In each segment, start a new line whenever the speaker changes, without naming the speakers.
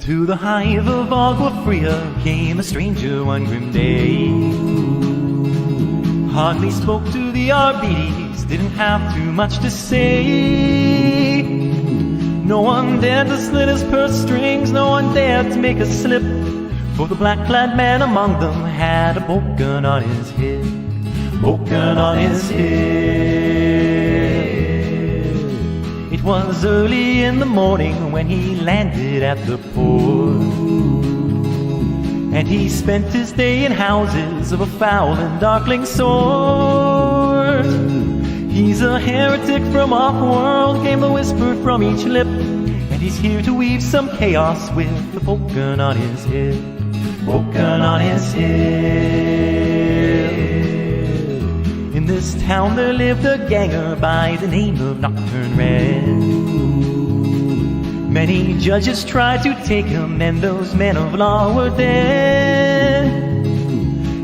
To the hive of Agua came a stranger one grim day. Hardly spoke to the Arbites, didn't have too much to say. No one dared to slit his purse strings, no one dared to make a slip, for the black-clad man among them had a Boltgun on his head. Boltgun on his head. It was early in the morning when he landed at the port, and he spent his day in houses of a foul and darkling sort. He's a heretic from off-world, came the whisper from each lip, and he's here to weave some chaos with the Boltgun on his head. Boltgun on his head. In this town there lived a ganger by the name of Nocturne Red. Many judges tried to take him, and those men of law were dead.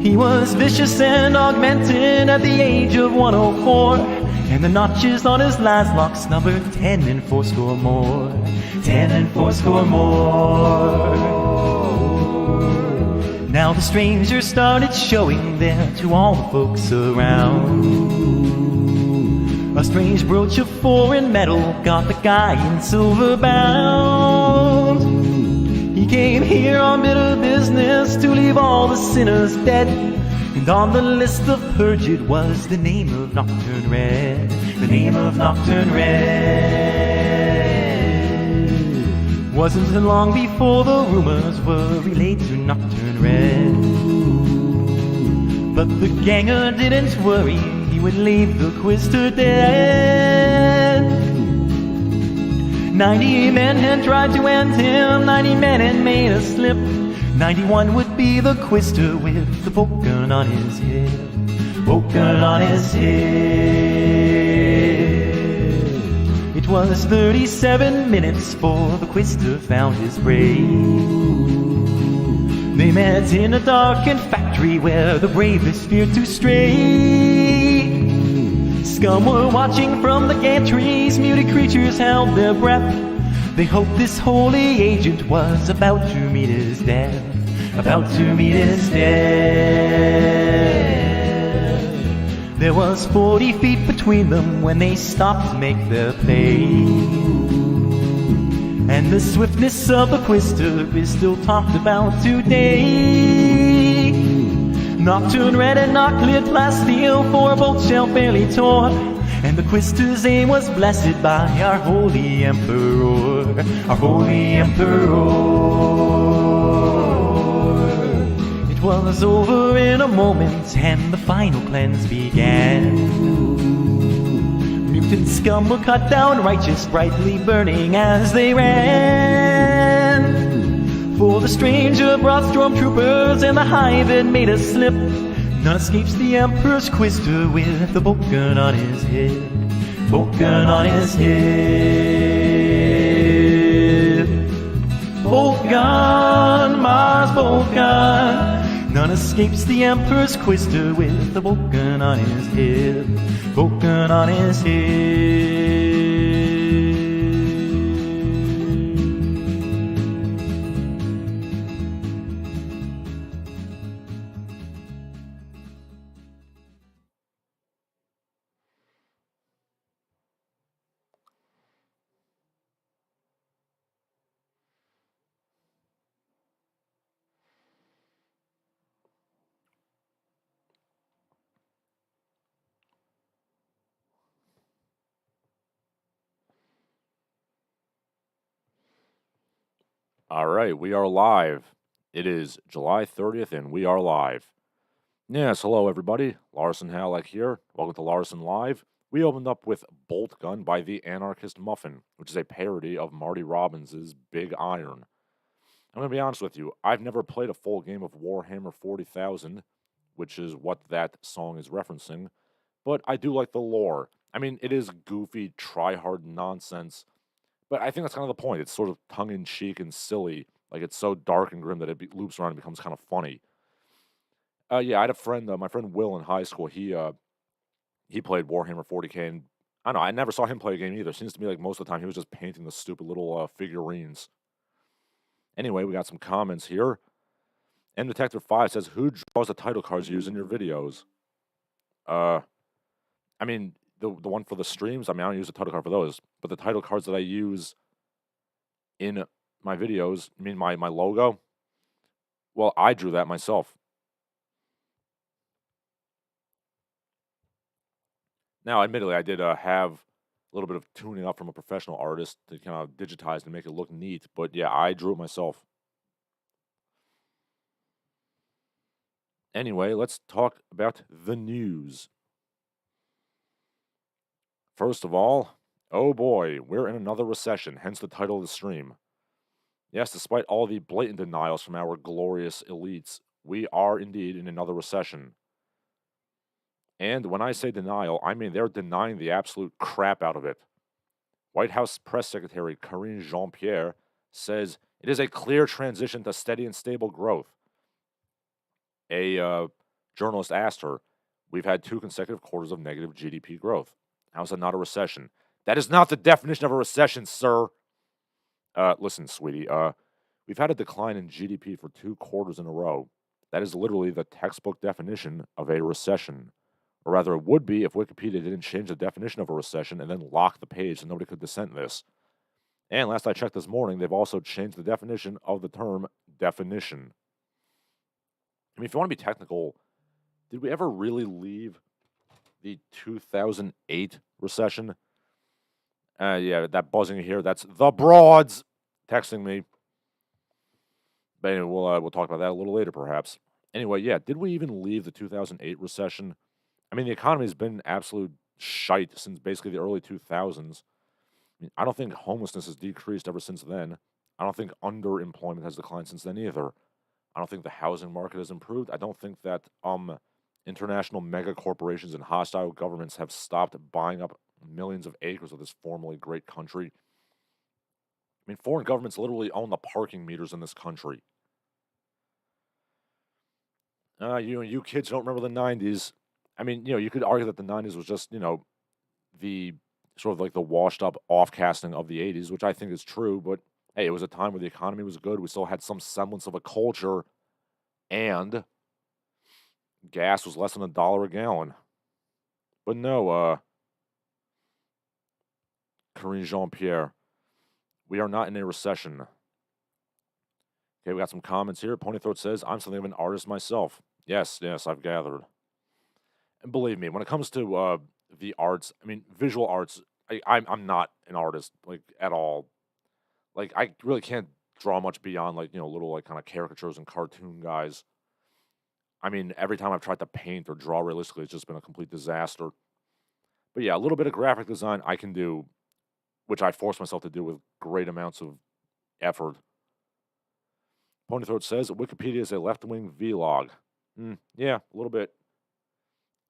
He was vicious and augmented at the age of 104, and the notches on his last locks numbered 10 and fourscore more. 10 and fourscore more. Now the stranger started showing there to all the folks around. A strange brooch of foreign metal got the guy in silver bound. He came here on bitter business to leave all the sinners dead, and on the list of purged was the name of Nocturne Red. The name of Nocturne Red. Wasn't long before the rumors were relayed to Nocturne Red, but the ganger didn't worry, he would leave the Quister dead. 90 men had tried to end him, 90 men had made a slip. 91 would be the Quister with the Boltgun on his head. Boltgun on his head. It was 37 minutes before the Quister found his prey. They met in a darkened factory where the bravest feared to stray. Scum were watching from the gantries, muted creatures held their breath. They hoped this holy agent was about to meet his death. About to meet his death. There was 40 feet between them when they stopped to make their play. And the swiftness of the Quister is still talked about today. Nocturne Red and knock-cleared plasteel, for a bolt shell barely tore, and the Quister's aim was blessed by our holy emperor. Our holy emperor. It was over in a moment, and the final cleanse began. Mutant scum were cut down, righteous, brightly burning as they ran. For the stranger brought stormtroopers, and the hive had made a slip. None escapes the Emperor's Quister with the Boltgun on his head. Boltgun on his head. Boltgun, Mars Boltgun. None escapes the Emperor's Quister with the Boltgun on his head. Boltgun on his head.
All right, we are live. It is July 30th, and we are live. Yes, hello, everybody. Larsen Halleck here. Welcome to Larsen Live. We opened up with Boltgun by the AnarchistMuffin, which is a parody of Marty Robbins' Big Iron. I'm going to be honest with you. I've never played a full game of Warhammer 40,000, which is what that song is referencing, but I do like the lore. I mean, it is goofy, try-hard nonsense, but I think that's kind of the point. It's sort of tongue-in-cheek and silly. Like, it's so dark and grim that it loops around and becomes kind of funny. Yeah, I had a friend, my friend Will in high school. He played Warhammer 40K, and I don't know, I never saw him play a game either. Seems to me like most of the time he was just painting the stupid little figurines. Anyway, we got some comments here. And Detective 5 says, who draws the title cards you use in your videos? I mean, the one for the streams, I don't use a title card for those. But the title cards that I use in my videos, my logo, well, I drew that myself. Now, admittedly, I did have a little bit of tuning up from a professional artist to kind of digitize and make it look neat. But yeah, I drew it myself. Anyway, let's talk about the news. First of all, oh boy, we're in another recession, hence the title of the stream. Yes, despite all the blatant denials from our glorious elites, we are indeed in another recession. And when I say denial, I mean they're denying the absolute crap out of it. White House Press Secretary Karine Jean-Pierre says it is a clear transition to steady and stable growth. A journalist asked her, we've had 2 consecutive quarters of negative GDP growth. How is that not a recession? That is not the definition of a recession, sir. Listen, sweetie, we've had a decline in GDP for 2 quarters in a row. That is literally the textbook definition of a recession. Or rather, it would be if Wikipedia didn't change the definition of a recession and then lock the page so nobody could dissent this. And last I checked this morning, they've also changed the definition of the term definition. I mean, if you want to be technical, did we ever really leave the 2008 recession? Yeah, that buzzing here, that's the broads texting me. But anyway, we'll talk about that a little later, perhaps. Anyway, yeah, did we even leave the 2008 recession? I mean, the economy has been absolute shite since basically the early 2000s. I mean, I don't think homelessness has decreased ever since then. I don't think underemployment has declined since then either. I don't think the housing market has improved. I don't think that international mega corporations and hostile governments have stopped buying up millions of acres of this formerly great country. I mean, foreign governments literally own the parking meters in this country. You kids don't remember the 90s. I mean, you could argue that the 90s was just, the sort of like the washed up offcasting of the 80s, which I think is true. But hey, it was a time where the economy was good. We still had some semblance of a culture, and gas was less than $1 a gallon. But no, Karine Jean-Pierre, we are not in a recession. Okay, we got some comments here. Ponythroat says, I'm something of an artist myself. Yes, I've gathered. And believe me, when it comes to the arts, I mean, visual arts, I'm not an artist, like, at all. Like, I really can't draw much beyond, like, little, like, kind of caricatures and cartoon guys. I mean, every time I've tried to paint or draw realistically, it's just been a complete disaster. But yeah, a little bit of graphic design I can do, which I force myself to do with great amounts of effort. Ponythroat says Wikipedia is a left-wing vlog. Yeah, a little bit.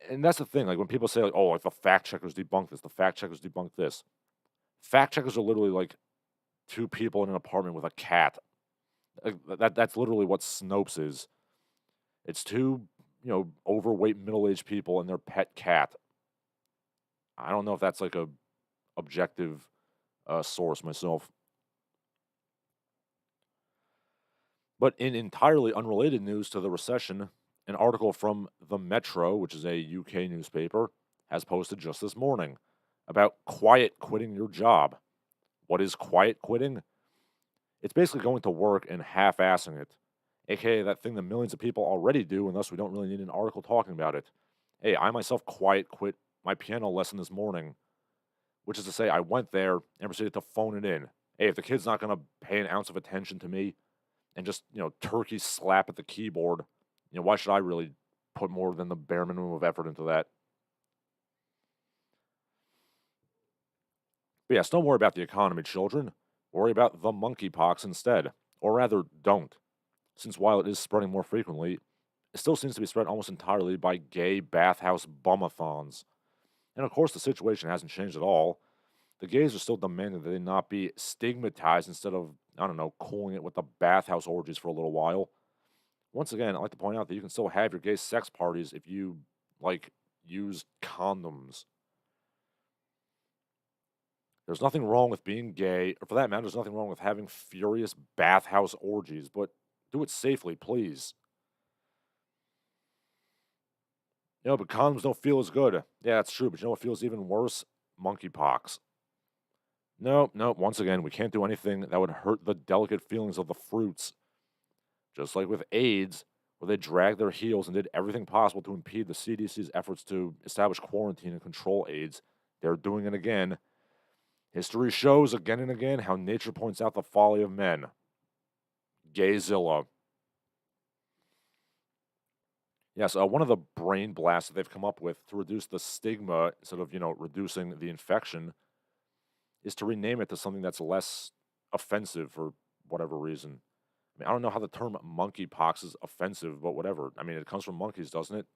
And that's the thing. Like when people say, like, "Oh, like the fact checkers debunk this," the fact checkers debunk this. Fact checkers are literally like 2 people in an apartment with a cat. That's literally what Snopes is. It's 2, overweight middle-aged people and their pet cat. I don't know if that's like a objective source myself. But in entirely unrelated news to the recession, an article from The Metro, which is a UK newspaper, has posted just this morning about quiet quitting your job. What is quiet quitting? It's basically going to work and half-assing it, aka that thing that millions of people already do, and thus we don't really need an article talking about it. Hey, I myself quiet quit my piano lesson this morning, which is to say I went there and proceeded to phone it in. Hey, if the kid's not going to pay an ounce of attention to me and just, turkey slap at the keyboard, why should I really put more than the bare minimum of effort into that? But yes, don't worry about the economy, children. Worry about the monkeypox instead. Or rather, don't. Since while it is spreading more frequently, it still seems to be spread almost entirely by gay bathhouse bumathons. And of course, the situation hasn't changed at all. The gays are still demanding that they not be stigmatized instead of, cooling it with the bathhouse orgies for a little while. Once again, I'd like to point out that you can still have your gay sex parties if you, use condoms. There's nothing wrong with being gay, or for that matter, there's nothing wrong with having furious bathhouse orgies, but do it safely, please. But condoms don't feel as good. Yeah, that's true, but you know what feels even worse? Monkeypox. No, no, once again, we can't do anything that would hurt the delicate feelings of the fruits. Just like with AIDS, where they dragged their heels and did everything possible to impede the CDC's efforts to establish quarantine and control AIDS, they're doing it again. History shows again and again how nature points out the folly of men. Gayzilla. Yes, one of the brain blasts that they've come up with to reduce the stigma instead of, reducing the infection is to rename it to something that's less offensive for whatever reason. I don't know how the term monkeypox is offensive, but whatever. It comes from monkeys, doesn't it?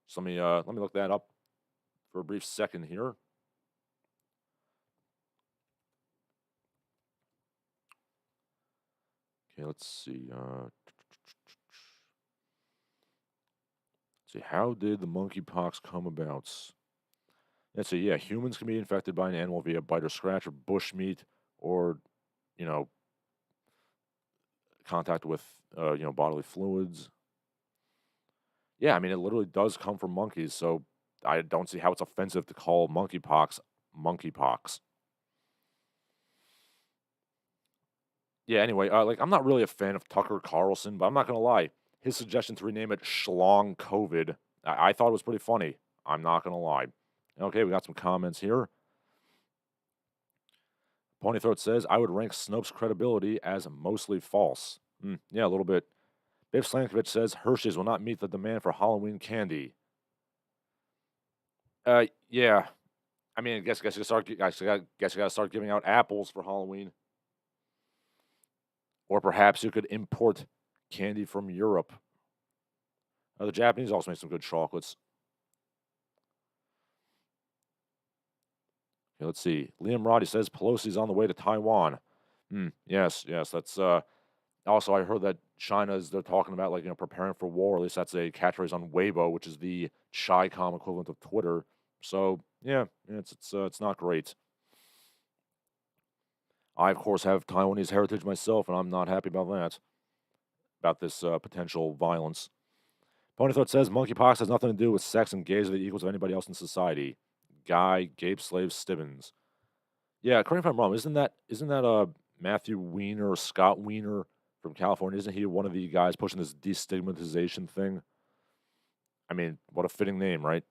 So let me look that up for a brief second here. Okay, let's see. See, how did the monkeypox come about? Let's see. Yeah, humans can be infected by an animal via bite or scratch or bushmeat, or you know, contact with bodily fluids. Yeah, it literally does come from monkeys, so I don't see how it's offensive to call monkeypox monkeypox. Yeah, anyway, I'm not really a fan of Tucker Carlson, but I'm not gonna lie. His suggestion to rename it Schlong COVID, I thought it was pretty funny. I'm not gonna lie. Okay, we got some comments here. Ponythroat says, I would rank Snopes' credibility as mostly false. Yeah, a little bit. Biff Slankovich says, Hershey's will not meet the demand for Halloween candy. Yeah. I guess you gotta start giving out apples for Halloween. Or perhaps you could import candy from Europe. The Japanese also make some good chocolates. Okay, let's see. Liam Roddy says Pelosi's on the way to Taiwan. Yes, that's also I heard that they're talking about preparing for war. At least that's a catchphrase on Weibo, which is the Chi-Com equivalent of Twitter. So yeah, it's not great. I of course have Taiwanese heritage myself, and I'm not happy about that. About this potential violence. Ponythroat says monkeypox has nothing to do with sex and gays are the equals of anybody else in society. Guy, Gabe Slave Stibbins. Yeah, correct me if I'm wrong. Isn't that Matthew Weiner or Scott Weiner from California? Isn't he one of the guys pushing this destigmatization thing? What a fitting name, right?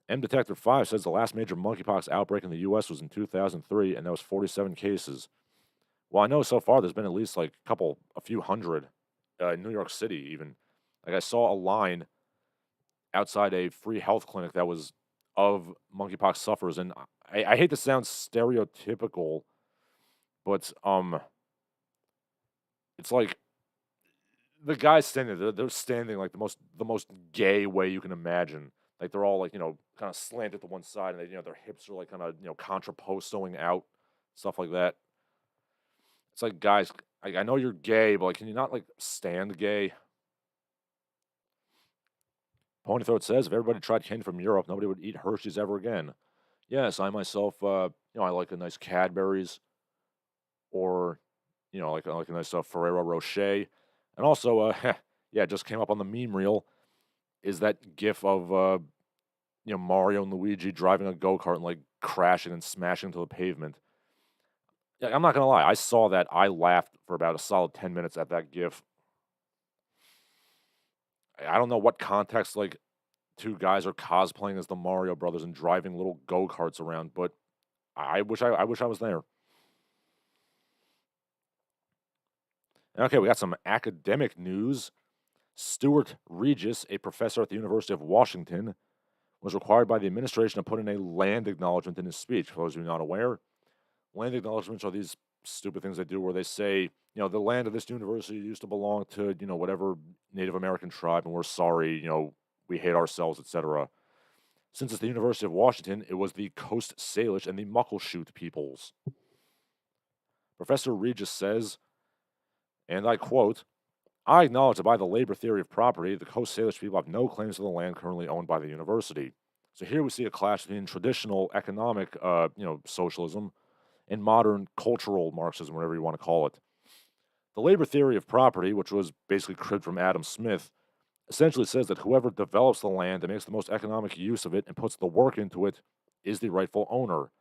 M Detector 5 says the last major monkeypox outbreak in the U.S. was in 2003, and that was 47 cases. Well, I know so far there's been at least a few hundred in New York City, even. I saw a line outside a free health clinic that was of monkeypox sufferers, and I hate to sound stereotypical, but it's like the guys standing there, they're standing like the most gay way you can imagine. Like they're all kind of slanted to one side, and they, their hips are kind of contrappostoing out, stuff like that. It's like, guys, I know you're gay, but can you not stand gay? Ponythroat says if everybody tried candy from Europe, nobody would eat Hershey's ever again. Yes, I myself, I like a nice Cadbury's, or like a nice Ferrero Rocher, and also, yeah, it just came up on the meme reel. Is that GIF of Mario and Luigi driving a go-kart and crashing and smashing into the pavement? Yeah, I'm not gonna lie. I saw that. I laughed for about a solid 10 minutes at that GIF. I don't know what context two guys are cosplaying as the Mario Brothers and driving little go-karts around, but I wish I was there. Okay, we got some academic news. Stuart Regis, a professor at the University of Washington, was required by the administration to put in a land acknowledgement in his speech. For those of you not aware, land acknowledgements are these stupid things they do where they say, the land of this university used to belong to, whatever Native American tribe, and we're sorry, we hate ourselves, etc. Since it's the University of Washington, it was the Coast Salish and the Muckleshoot peoples. Professor Regis says, and I quote, I acknowledge that by the labor theory of property, the Coast Salish people have no claims to the land currently owned by the university. So here we see a clash between traditional economic, socialism and modern cultural Marxism, whatever you want to call it. The labor theory of property, which was basically cribbed from Adam Smith, essentially says that whoever develops the land and makes the most economic use of it and puts the work into it is the rightful owner.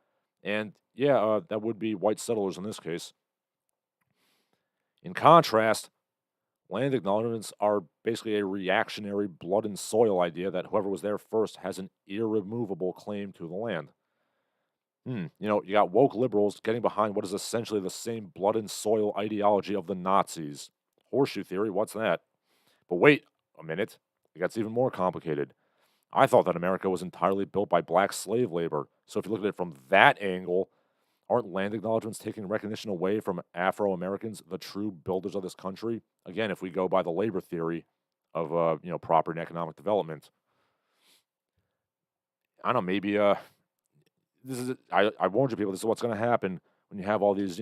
And yeah, that would be white settlers in this case. In contrast, land acknowledgments are basically a reactionary blood and soil idea that whoever was there first has an irremovable claim to the land. You got woke liberals getting behind what is essentially the same blood and soil ideology of the Nazis. Horseshoe theory, what's that? But wait a minute, it gets even more complicated. I thought that America was entirely built by black slave labor. So if you look at it from that angle, aren't land acknowledgments taking recognition away from Afro Americans, the true builders of this country? Again, if we go by the labor theory of property and economic development, I don't know. Maybe this is I warned you people. This is what's going to happen when you have all these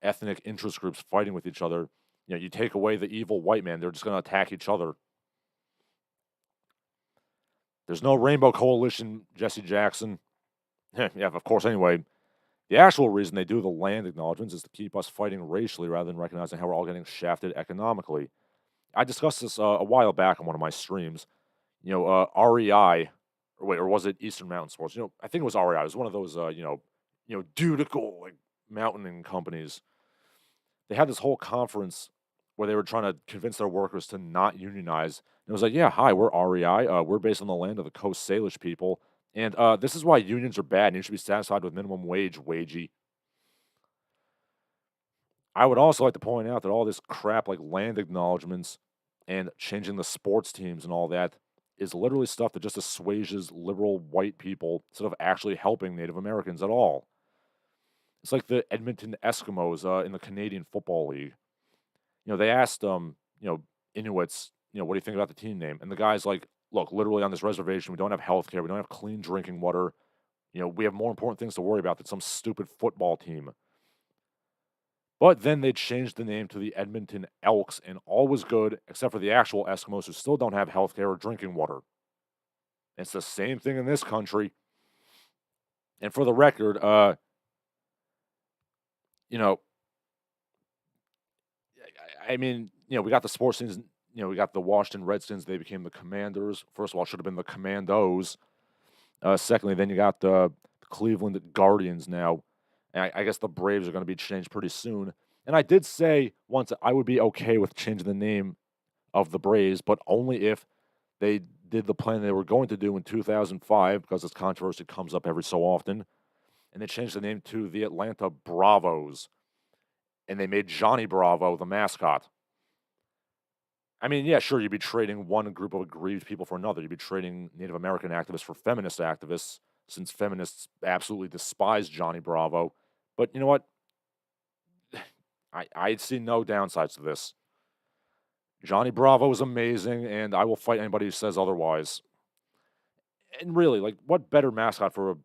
ethnic interest groups fighting with each other. You take away the evil white man, they're just going to attack each other. There's no rainbow coalition, Jesse Jackson. Yeah, of course. Anyway, the actual reason they do the land acknowledgments is to keep us fighting racially rather than recognizing how we're all getting shafted economically. I discussed this a while back on one of my streams. REI, or was it Eastern Mountain Sports? I think it was REI. It was one of those, dutiful like mountaining companies. They had this whole conference where they were trying to convince their workers to not unionize. And it was like, yeah, hi, we're REI. We're based on the land of the Coast Salish people. And this is why unions are bad, and you should be satisfied with minimum wage, wagey. I would also like to point out that all this crap like land acknowledgments and changing the sports teams and all that is literally stuff that just assuages liberal white people instead of actually helping Native Americans at all. It's like the Edmonton Eskimos in the Canadian Football League. They asked Inuits, what do you think about the team name? And the guy's like, look, literally on this reservation, we don't have health care, we don't have clean drinking water. We have more important things to worry about than some stupid football team. But then they changed the name to the Edmonton Elks, and all was good, except for the actual Eskimos who still don't have health care or drinking water. It's the same thing in this country. And for the record, we got the sports teams, we got the Washington Redskins, they became the Commanders. First of all, it should have been the Commandos. Secondly, then you got the Cleveland Guardians now. And I guess the Braves are going to be changed pretty soon. And I did say once I would be okay with changing the name of the Braves, but only if they did the plan they were going to do in 2005, because this controversy comes up every so often. And they changed the name to the Atlanta Bravos. And they made Johnny Bravo the mascot. I mean, yeah, sure, you'd be trading one group of aggrieved people for another. You'd be trading Native American activists for feminist activists, since feminists absolutely despise Johnny Bravo. But you know what? I see no downsides to this. Johnny Bravo is amazing, and I will fight anybody who says otherwise. And really, like, what better mascot for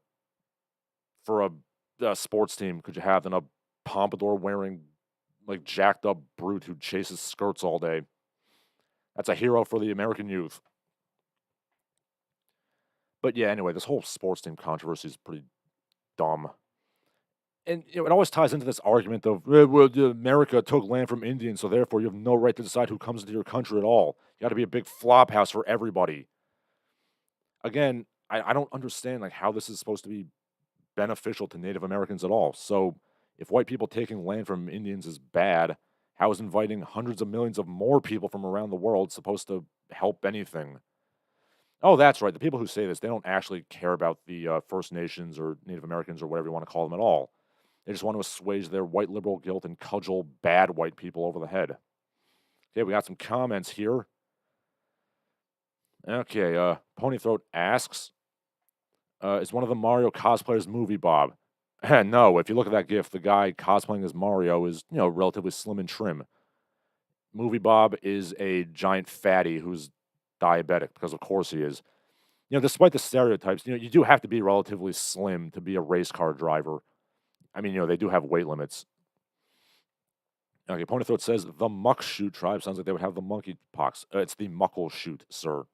a sports team could you have than a pompadour-wearing, like, jacked-up brute who chases skirts all day? That's a hero for the American youth. But yeah, anyway, this whole sports team controversy is pretty dumb. And it always ties into this argument of, America took land from Indians, so therefore you have no right to decide who comes into your country at all. You got to be a big flop house for everybody. Again, I don't understand like how this is supposed to be beneficial to Native Americans at all. So if white people taking land from Indians is bad, how is inviting hundreds of millions of more people from around the world supposed to help anything? Oh, that's right. The people who say this, they don't actually care about the First Nations or Native Americans or whatever you want to call them at all. They just want to assuage their white liberal guilt and cudgel bad white people over the head. Okay, we got some comments here. Okay, Ponythroat asks, is one of the Mario cosplayers Moviebob? No, if you look at that GIF, the guy cosplaying as Mario is, relatively slim and trim. Moviebob is a giant fatty who's diabetic, because of course he is. Despite the stereotypes, you do have to be relatively slim to be a race car driver. I mean, they do have weight limits. Okay, Ponythroat says the Muckshoot tribe sounds like they would have the monkeypox. It's the Muckleshoot, sir.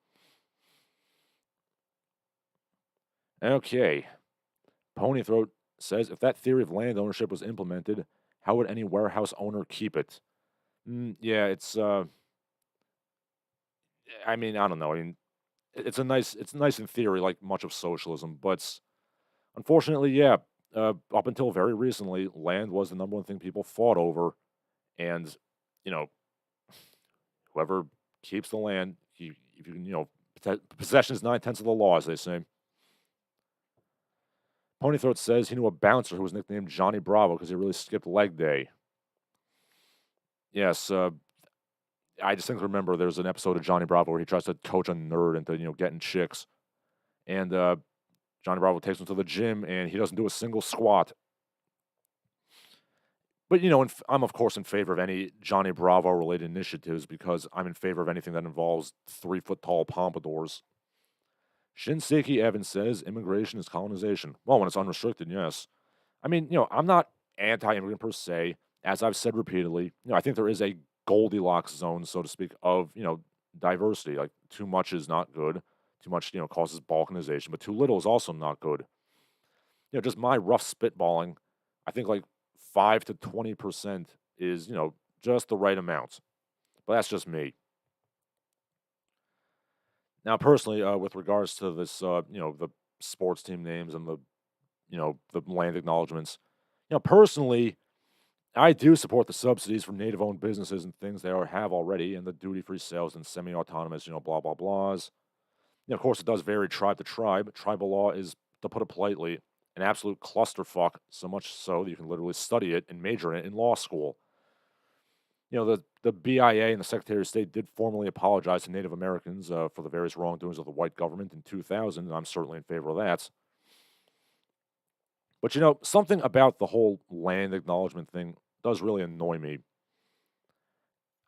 Okay. Ponythroat says, if that theory of land ownership was implemented, how would any warehouse owner keep it? Yeah, I mean, I don't know. I mean, it's nice in theory, like much of socialism, but unfortunately, yeah, up until very recently, land was the number one thing people fought over, and you know, whoever keeps the land, if you can, possession is 9/10 of the law, as they say. Ponythroat says he knew a bouncer who was nicknamed Johnny Bravo because he really skipped leg day. Yes, I distinctly remember there's an episode of Johnny Bravo where he tries to coach a nerd into getting chicks, and Johnny Bravo takes him to the gym and he doesn't do a single squat. But I'm of course in favor of any Johnny Bravo related initiatives because I'm in favor of anything that involves 3 foot tall pompadours. Shinseki Evans says immigration is colonization. Well, when it's unrestricted, yes. I mean, I'm not anti-immigrant per se. As I've said repeatedly, I think there is a Goldilocks zone, so to speak, of diversity. Like too much is not good. Too much, causes balkanization, but too little is also not good. Just my rough spitballing, I think like 5 to 20% is, just the right amount. But that's just me. Now, personally, with regards to this, the sports team names and the land acknowledgments, personally, I do support the subsidies for native-owned businesses and things they have already, and the duty-free sales and semi-autonomous, blah blah blahs. Of course, it does vary tribe to tribe. Tribal law is, to put it politely, an absolute clusterfuck. So much so that you can literally study it and major in it in law school. The BIA and the Secretary of State did formally apologize to Native Americans for the various wrongdoings of the white government in 2000, and I'm certainly in favor of that. But something about the whole land acknowledgement thing does really annoy me.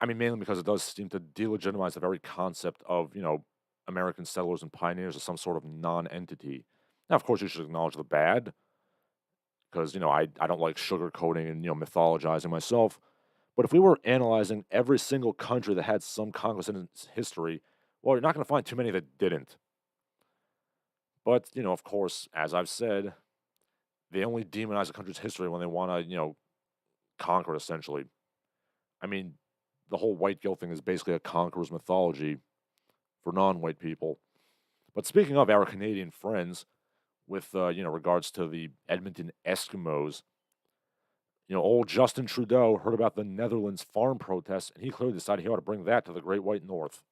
I mean, mainly because it does seem to delegitimize the very concept of, American settlers and pioneers as some sort of non-entity. Now, of course, you should acknowledge the bad, because, I don't like sugarcoating and, mythologizing myself. But if we were analyzing every single country that had some conquest in its history, well, you're not going to find too many that didn't. But, of course, as I've said, they only demonize a country's history when they want to, conquer it, essentially. I mean, the whole white guilt thing is basically a conqueror's mythology for non-white people. But speaking of our Canadian friends, with, regards to the Edmonton Eskimos, old Justin Trudeau heard about the Netherlands farm protests, and he clearly decided he ought to bring that to the Great White North.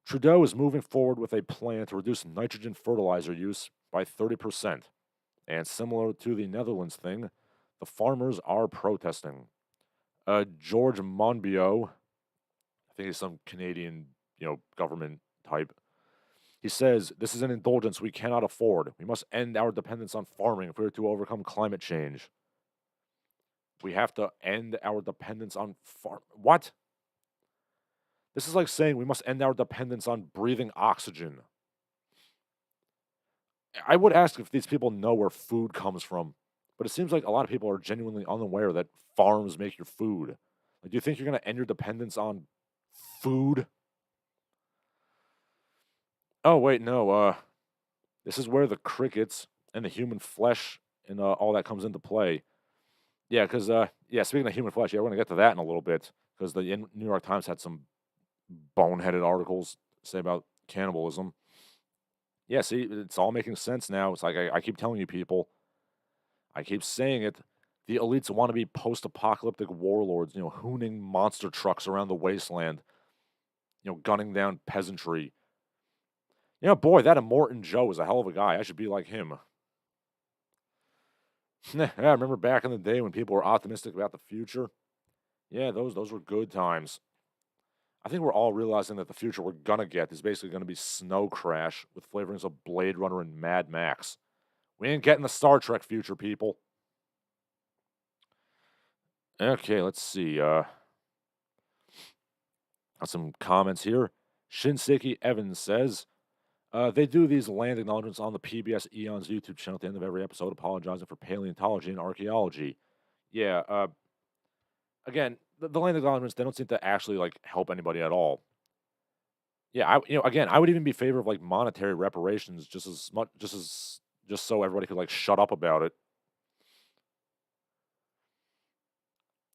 Trudeau is moving forward with a plan to reduce nitrogen fertilizer use by 30%. And similar to the Netherlands thing, the farmers are protesting. George Monbiot, I think he's some Canadian, government type, he says, this is an indulgence we cannot afford. We must end our dependence on farming if we are to overcome climate change. We have to end our dependence on What? This is like saying we must end our dependence on breathing oxygen. I would ask if these people know where food comes from, but it seems like a lot of people are genuinely unaware that farms make your food. Like, do you think you're going to end your dependence on food? Oh, wait, no. This is where the crickets and the human flesh and all that comes into play. Yeah, because, speaking of human flesh, we're going to get to that in a little bit, because the New York Times had some boneheaded articles say about cannibalism. Yeah, see, it's all making sense now. It's like I keep telling you people, I keep saying it. The elites want to be post-apocalyptic warlords, hooning monster trucks around the wasteland, gunning down peasantry. Boy, that Immortan Joe is a hell of a guy. I should be like him. Yeah, I remember back in the day when people were optimistic about the future. Yeah, those were good times. I think we're all realizing that the future we're gonna get is basically gonna be Snow Crash with flavorings of Blade Runner and Mad Max. We ain't getting the Star Trek future, people. Okay, let's see. Got some comments here. Shinseki Evans says, they do these land acknowledgments on the PBS Eons YouTube channel at the end of every episode, apologizing for paleontology and archaeology. Yeah, again, the land acknowledgments, they don't seem to actually, like, help anybody at all. Yeah, again, I would even be in favor of like monetary reparations just so everybody could like shut up about it.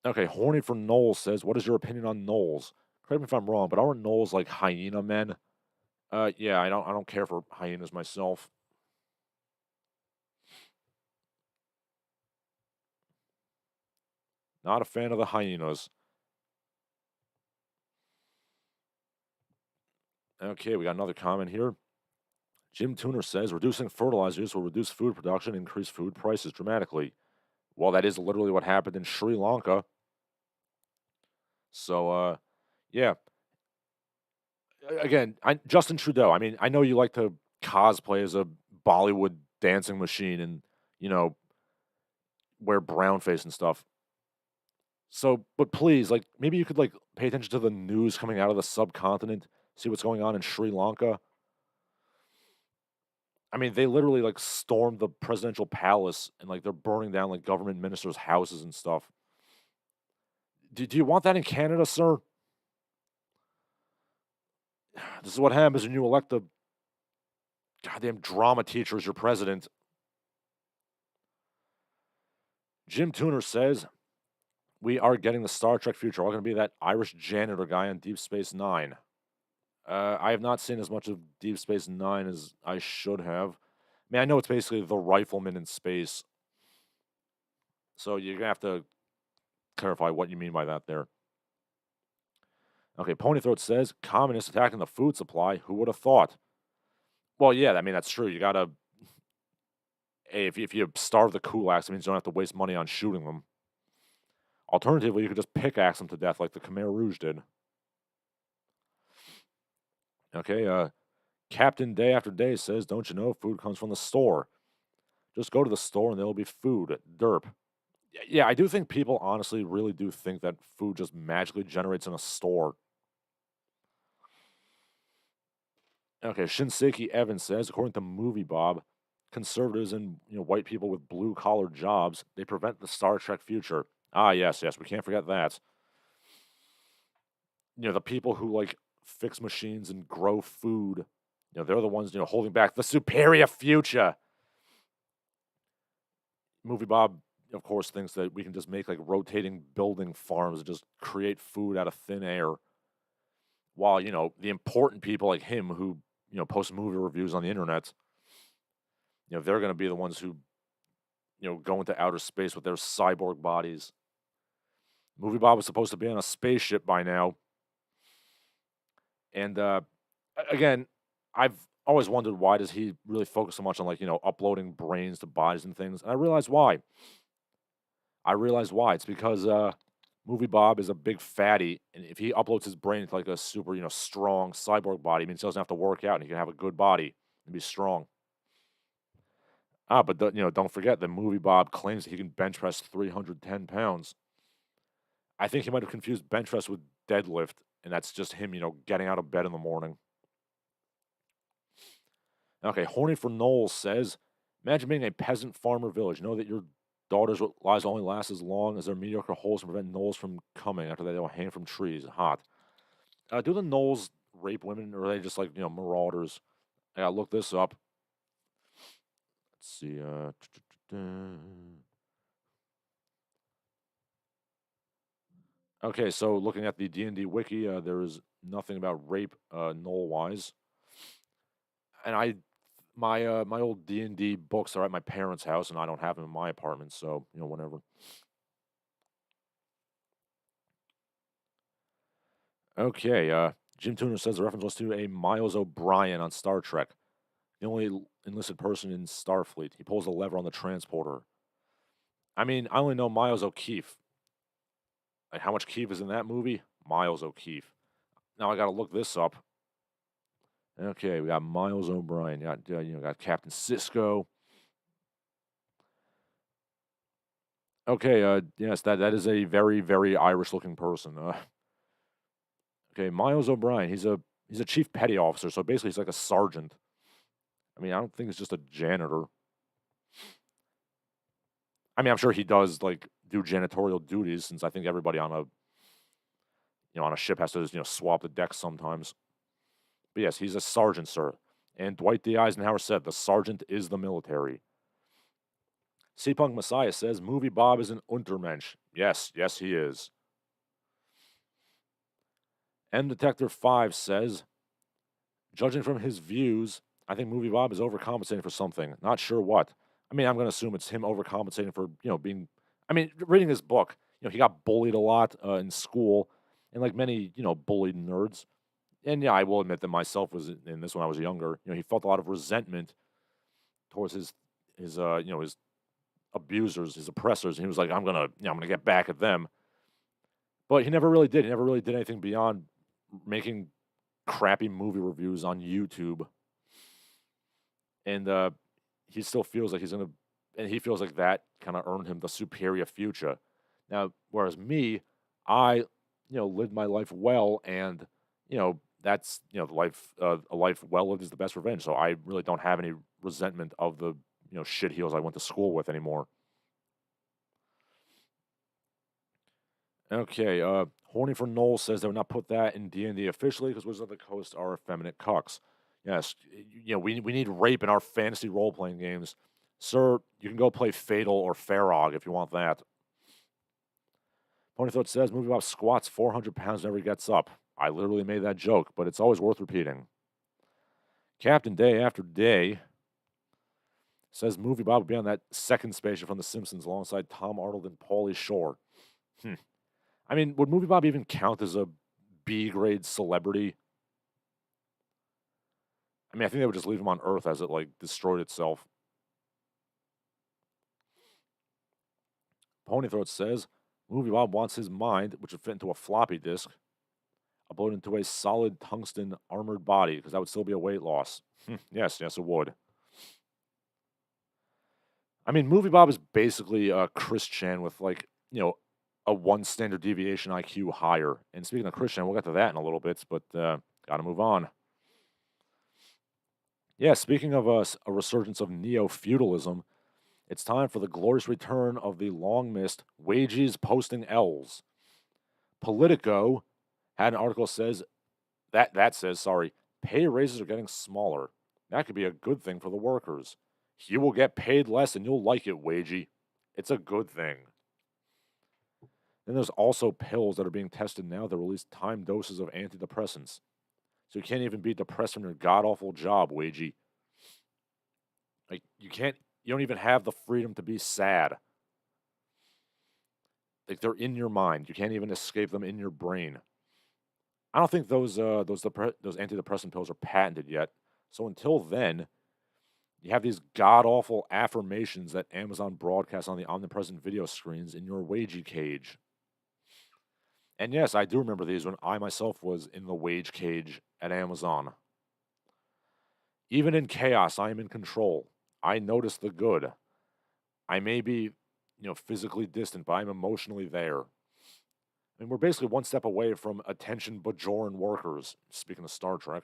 Okay, Horny for Knowles says, "What is your opinion on Knowles? Correct me if I'm wrong, but aren't Knowles like hyena men?" Yeah, I don't care for hyenas myself. Not a fan of the hyenas. Okay, we got another comment here. Jim Tuner says, "Reducing fertilizer use will reduce food production, increase food prices dramatically." Well, that is literally what happened in Sri Lanka. So, yeah. Again, Justin Trudeau. I mean, I know you like to cosplay as a Bollywood dancing machine and you know wear brown face and stuff. So, but please, like, maybe you could like pay attention to the news coming out of the subcontinent, see what's going on in Sri Lanka. I mean, they literally like stormed the presidential palace and like they're burning down like government ministers' houses and stuff. Do you want that in Canada, sir? This is what happens when you elect a goddamn drama teacher as your president. Jim Tuner says, "We are getting the Star Trek future. We're going to be that Irish janitor guy on Deep Space Nine." I have not seen as much of Deep Space Nine as I should have. I mean, I know it's basically the rifleman in space. So you're going to have to clarify what you mean by that there. Okay, Ponythroat says, "Communists attacking the food supply. Who would have thought?" Well, yeah, I mean, that's true. You got to, if you starve the kulaks, it means you don't have to waste money on shooting them. Alternatively, you could just pickaxe them to death like the Khmer Rouge did. Okay, Captain Day After Day says, "Don't you know food comes from the store? Just go to the store and there will be food. Derp." Yeah, I do think people honestly really do think that food just magically generates in a store. Okay, Shinseki Evans says, according to Moviebob, conservatives and white people with blue collar jobs, they prevent the Star Trek future. Ah, yes, yes, we can't forget that. The people who like fix machines and grow food, they're the ones holding back the superior future. Moviebob, of course, thinks that we can just make like rotating building farms and just create food out of thin air. While the important people like him who post movie reviews on the internet, they're going to be the ones who go into outer space with their cyborg bodies. Moviebob was supposed to be on a spaceship by now, and again, I've always wondered why does he really focus so much on like uploading brains to bodies and things, and I realized why. It's because Moviebob is a big fatty, and if he uploads his brain to like a super strong cyborg body, it means he doesn't have to work out and he can have a good body and be strong. But don't forget that Moviebob claims that he can bench press 310 pounds. I think he might have confused bench press with deadlift, and that's just him, getting out of bed in the morning. Okay, Horny for Knowles says, "Imagine being a peasant farmer village. Know that your daughter's lives only last as long as their mediocre holes can prevent gnolls from coming after they don't hang from trees. Hot." Do the gnolls rape women, or are they just like marauders? I gotta look this up. Let's see. Okay, so looking at the D&D wiki, there is nothing about rape, gnoll-wise. And my old D&D books are at my parents' house, and I don't have them in my apartment, so whatever. Okay, Jim Tuner says the reference was to a Miles O'Brien on Star Trek, the only enlisted person in Starfleet. He pulls the lever on the transporter. I mean, I only know Miles O'Keefe. Like, how much Keefe is in that movie? Miles O'Keefe. Now I gotta look this up. Okay, we got Miles O'Brien. Got Captain Sisko. Okay, yes, that is a very, very Irish-looking person. Okay, Miles O'Brien. He's a chief petty officer, so basically he's like a sergeant. I mean, I don't think it's just a janitor. I mean, I'm sure he does like do janitorial duties, since I think everybody on a ship has to swab the decks sometimes. But yes, he's a sergeant, sir. And Dwight D. Eisenhower said, the sergeant is the military. C-Punk Messiah says, Moviebob is an Untermensch. Yes, yes, he is. M Detector 5 says, judging from his views, I think Moviebob is overcompensating for something. Not sure what. I mean, I'm going to assume it's him overcompensating for, being... I mean, reading his book, he got bullied a lot in school, and like many, bullied nerds. And yeah, I will admit that myself was in this when I was younger. He felt a lot of resentment towards his his abusers, his oppressors, and he was like, I'm gonna get back at them. But he never really did. He never really did anything beyond making crappy movie reviews on YouTube. And he still feels like he feels like that kind of earned him the superior future. Now, whereas me, I, lived my life well, and that's the life a life well lived is the best revenge. So I really don't have any resentment of the shit heels I went to school with anymore. Okay, Horny for Noel says they would not put that in D&D officially because Wizards of the Coast are effeminate cucks. Yes, we need rape in our fantasy role-playing games. Sir, you can go play Fatal or Farog if you want that. Ponythroat says, Moviebob squats 400 pounds whenever he gets up. I literally made that joke, but it's always worth repeating. Captain Day After Day says Moviebob would be on that second spaceship from The Simpsons alongside Tom Arnold and Pauly Shore. I mean, would Moviebob even count as a B-grade celebrity? I mean, I think they would just leave him on Earth as it, destroyed itself. Ponythroat says, Moviebob wants his mind, which would fit into a floppy disk, uploaded into a solid tungsten armored body, because that would still be a weight loss. Yes, it would. I mean, Moviebob is basically Chris Chan with, a one standard deviation IQ higher. And speaking of Chris Chan, we'll get to that in a little bit, but gotta move on. Yeah, speaking of a resurgence of neo-feudalism, it's time for the glorious return of the long-missed Wagies posting L's. Politico had an article says pay raises are getting smaller. That could be a good thing for the workers. You will get paid less and you'll like it, Wagey. It's a good thing. Then there's also pills that are being tested now that release timed doses of antidepressants. So you can't even be depressed from your god-awful job, Wagey. You don't even have the freedom to be sad. They're in your mind. You can't even escape them in your brain. I don't think those antidepressant pills are patented yet. So until then, you have these god-awful affirmations that Amazon broadcasts on the omnipresent video screens in your wagey cage. And yes, I do remember these when I myself was in the wage cage at Amazon. Even in chaos, I am in control. I notice the good. I may be, physically distant, but I'm emotionally there. I mean, we're basically one step away from attention Bajoran workers, speaking of Star Trek.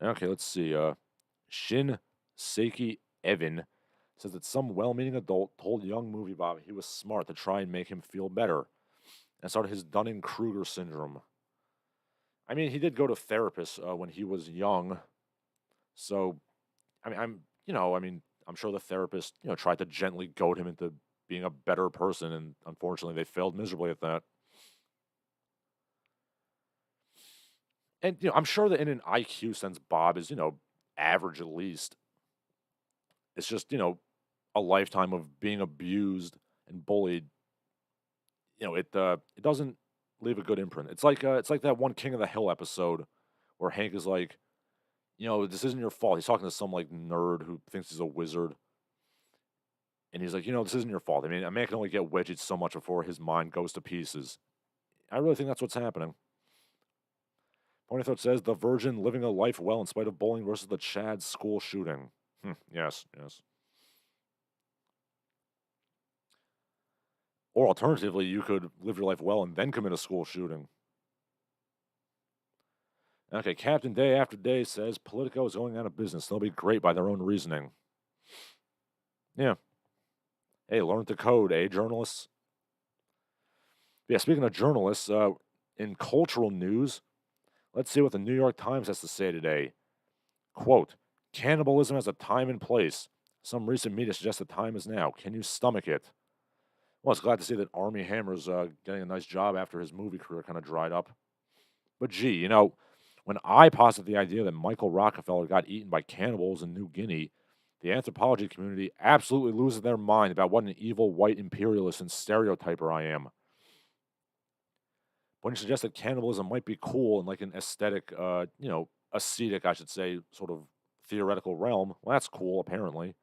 Okay, let's see. Shin Seiki Evan says that some well-meaning adult told young Moviebob he was smart to try and make him feel better, and started his Dunning-Kruger syndrome. I mean, he did go to therapists when he was young, so I'm sure the therapist tried to gently goad him into being a better person, and unfortunately, they failed miserably at that. And I'm sure that in an IQ sense, Bob is average at least. It's just a lifetime of being abused and bullied. It doesn't leave a good imprint. It's like that one King of the Hill episode where Hank is like, this isn't your fault. He's talking to some nerd who thinks he's a wizard, and he's like, this isn't your fault. I mean, a man can only get wedged so much before his mind goes to pieces. I really think that's what's happening. Ponythroat says the Virgin living a life well in spite of bullying versus the Chad school shooting. Yes. Or alternatively, you could live your life well and then commit a school shooting. Okay, Captain Day After Day says Politico is going out of business. They'll be great by their own reasoning. Yeah. Hey, learn to code, journalists? Yeah, speaking of journalists, in cultural news, let's see what the New York Times has to say today. Quote, cannibalism has a time and place. Some recent media suggests the time is now. Can you stomach it? Well, it's glad to see that Army Hammer's getting a nice job after his movie career kind of dried up. But gee, when I posit the idea that Michael Rockefeller got eaten by cannibals in New Guinea, the anthropology community absolutely loses their mind about what an evil white imperialist and stereotyper I am. When you suggest that cannibalism might be cool in like an aesthetic, ascetic, I should say, sort of theoretical realm, well, that's cool, apparently.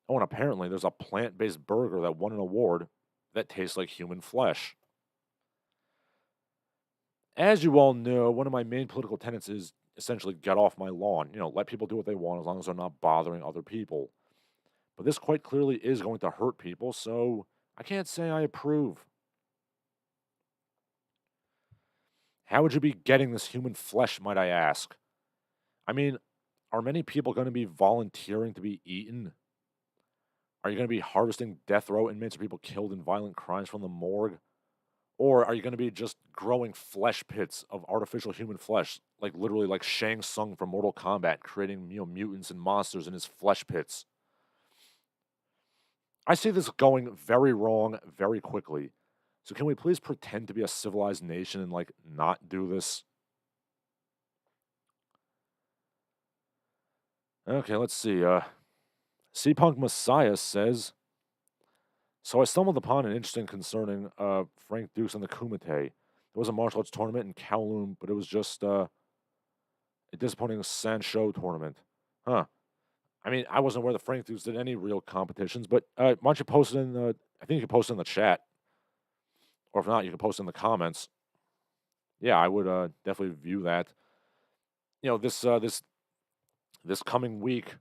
Oh, and apparently there's a plant based burger that won an award that tastes like human flesh. As you all know, one of my main political tenets is essentially get off my lawn. Let people do what they want as long as they're not bothering other people. But this quite clearly is going to hurt people, so I can't say I approve. How would you be getting this human flesh, might I ask? I mean, are many people going to be volunteering to be eaten? Are you going to be harvesting death row inmates or people killed in violent crimes from the morgue? Or are you going to be just growing flesh pits of artificial human flesh, like literally like Shang Tsung from Mortal Kombat, creating mutants and monsters in his flesh pits? I see this going very wrong very quickly. So can we please pretend to be a civilized nation and like not do this? Okay, let's see. C-Punk Messiah says, so I stumbled upon an interesting concerning Frank Dukes and the Kumite. There was a martial arts tournament in Kowloon, but it was just a disappointing Sancho tournament. Huh. I mean, I wasn't aware the Frank Dukes did any real competitions, but why don't you post it in the, I think you can post it in the chat. Or if not, you can post it in the comments. Yeah, I would definitely view that. This coming week,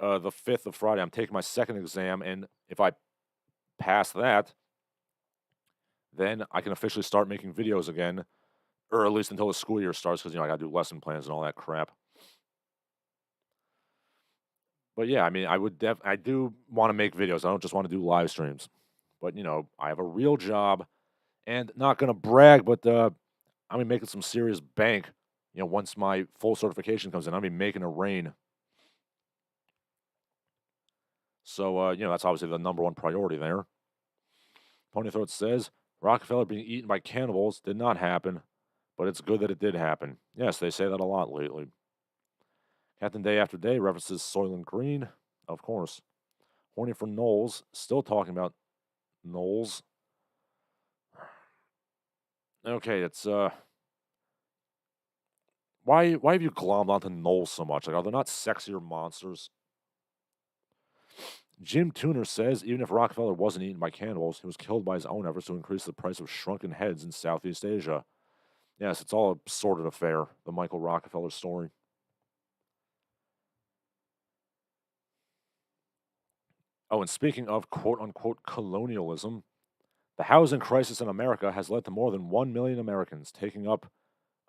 the 5th of Friday, I'm taking my second exam, and if I pass that, then I can officially start making videos again, or at least until the school year starts, because I got to do lesson plans and all that crap. But yeah, I mean, I do want to make videos. I don't just want to do live streams. But I have a real job, and not gonna brag, but I'm gonna be making some serious bank. Once my full certification comes in, I'll be making it rain. So that's obviously the number one priority there. Ponythroat says Rockefeller being eaten by cannibals did not happen, but it's good that it did happen. Yes, they say that a lot lately. Captain Day After Day references Soylent Green, of course. Horny for Knowles, still talking about Knowles. Okay, it's why have you glommed onto Knowles so much? Like, are there not sexier monsters? Jim Tuner says even if Rockefeller wasn't eaten by cannibals, he was killed by his own efforts to increase the price of shrunken heads in Southeast Asia. Yes, it's all a sordid affair, the Michael Rockefeller story. Oh, and speaking of quote-unquote colonialism, the housing crisis in America has led to more than 1 million Americans taking up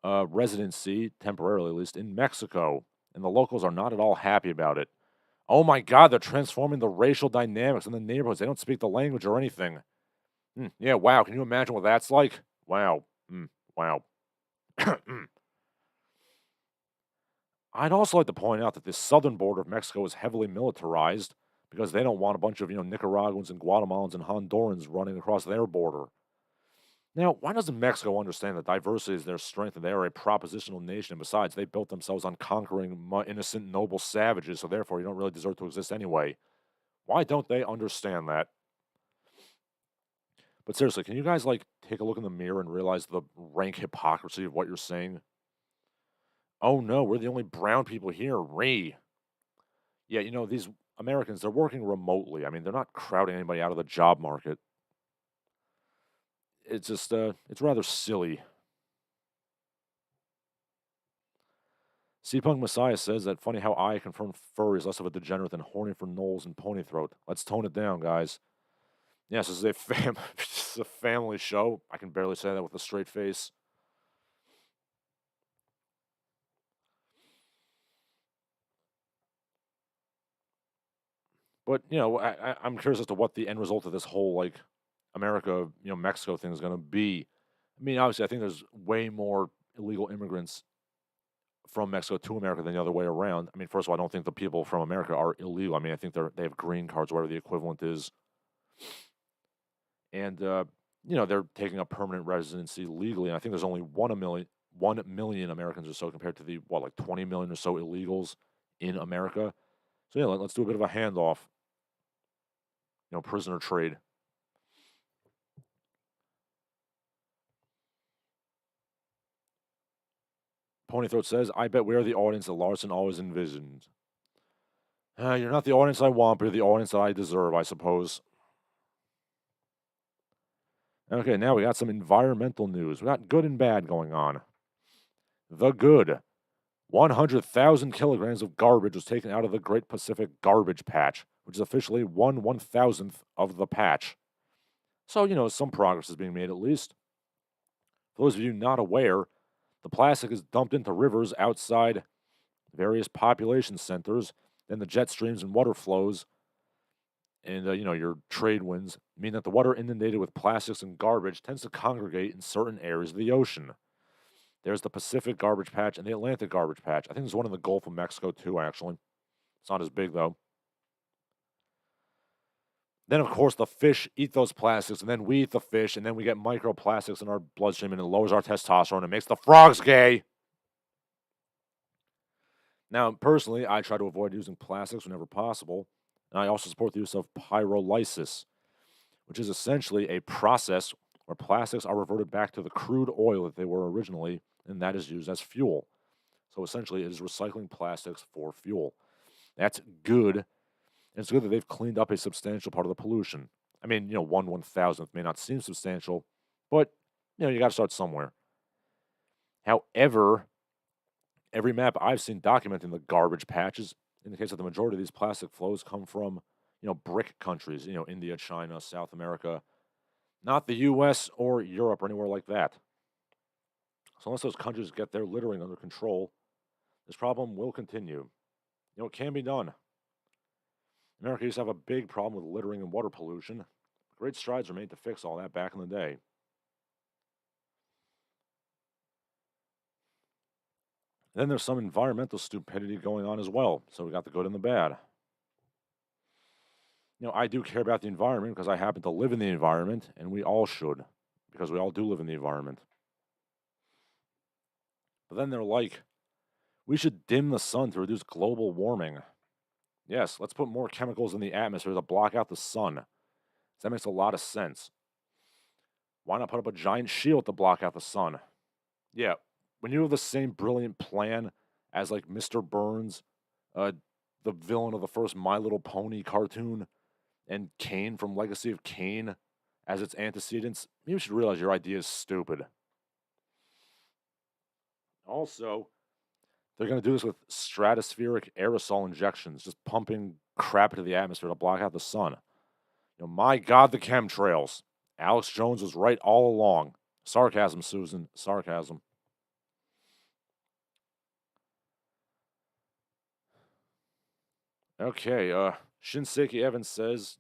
residency, temporarily at least, in Mexico, and the locals are not at all happy about it. Oh my God, they're transforming the racial dynamics in the neighborhoods. They don't speak the language or anything. Yeah, wow. Can you imagine what that's like? Wow. Wow. I'd also like to point out that the southern border of Mexico is heavily militarized because they don't want a bunch of, Nicaraguans and Guatemalans and Hondurans running across their border. Now, why doesn't Mexico understand that diversity is their strength and they are a propositional nation? And besides, they built themselves on conquering innocent, noble savages, so therefore you don't really deserve to exist anyway. Why don't they understand that? But seriously, can you guys, take a look in the mirror and realize the rank hypocrisy of what you're saying? Oh no, we're the only brown people here. Yeah, these Americans, they're working remotely. I mean, they're not crowding anybody out of the job market. It's just, it's rather silly. C-Punk Messiah says that funny how I confirm furry is less of a degenerate than horny for Knowles and Ponythroat. Let's tone it down, guys. Yes, this is this is a family show. I can barely say that with a straight face. But I'm curious as to what the end result of this whole America, Mexico thing is going to be. I mean, obviously, I think there's way more illegal immigrants from Mexico to America than the other way around. I mean, first of all, I don't think the people from America are illegal. I mean, I think they have green cards, whatever the equivalent is, and they're taking up permanent residency legally. And I think there's only 1 million Americans or so compared to the 20 million or so illegals in America. So yeah, let's do a bit of a handoff. Prisoner trade. Ponythroat says, I bet we are the audience that Larsen always envisioned. You're not the audience I want, but you're the audience that I deserve, I suppose. Okay, now we got some environmental news. We got good and bad going on. The good. 100,000 kilograms of garbage was taken out of the Great Pacific Garbage Patch, which is officially 1/1000th of the patch. So, some progress is being made at least. For those of you not aware, the plastic is dumped into rivers outside various population centers, then the jet streams and water flows and, your trade winds mean that the water inundated with plastics and garbage tends to congregate in certain areas of the ocean. There's the Pacific Garbage Patch and the Atlantic Garbage Patch. I think there's one in the Gulf of Mexico, too, actually. It's not as big, though. Then, of course, the fish eat those plastics, and then we eat the fish, and then we get microplastics in our bloodstream, and it lowers our testosterone and makes the frogs gay. Now, personally, I try to avoid using plastics whenever possible, and I also support the use of pyrolysis, which is essentially a process where plastics are reverted back to the crude oil that they were originally, and that is used as fuel. So essentially, it is recycling plastics for fuel. That's good, and it's good that they've cleaned up a substantial part of the pollution. I mean, 1/1000th may not seem substantial, but, you got to start somewhere. However, every map I've seen documenting the garbage patches indicates that the majority of these plastic flows come from, BRIC countries, India, China, South America, not the U.S. or Europe or anywhere like that. So unless those countries get their littering under control, this problem will continue. It can be done. America used to have a big problem with littering and water pollution. Great strides were made to fix all that back in the day. Then there's some environmental stupidity going on as well. So we got the good and the bad. I do care about the environment because I happen to live in the environment, and we all should, because we all do live in the environment. But then they're like, we should dim the sun to reduce global warming. Yes, let's put more chemicals in the atmosphere to block out the sun. That makes a lot of sense. Why not put up a giant shield to block out the sun? Yeah, when you have the same brilliant plan as like Mr. Burns, the villain of the first My Little Pony cartoon, and Kane from Legacy of Kane as its antecedents, you should realize your idea is stupid. Also, they're going to do this with stratospheric aerosol injections, just pumping crap into the atmosphere to block out the sun. My God, the chemtrails. Alex Jones was right all along. Sarcasm, Susan. Sarcasm. Okay, Shinseki Evans says,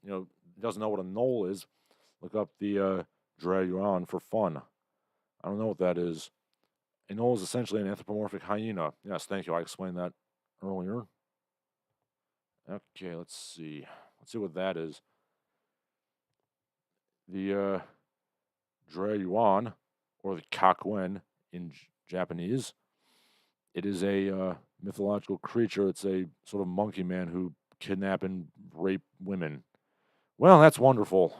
doesn't know what a knoll is. Look up the Drayuan for fun. I don't know what that is. A knoll is essentially an anthropomorphic hyena. Yes, thank you. I explained that earlier. Okay, let's see. Let's see what that is. The Drayuan, or the Kakuen in Japanese, it is a mythological creature. It's a sort of monkey man who kidnap and rape women. Well, that's wonderful.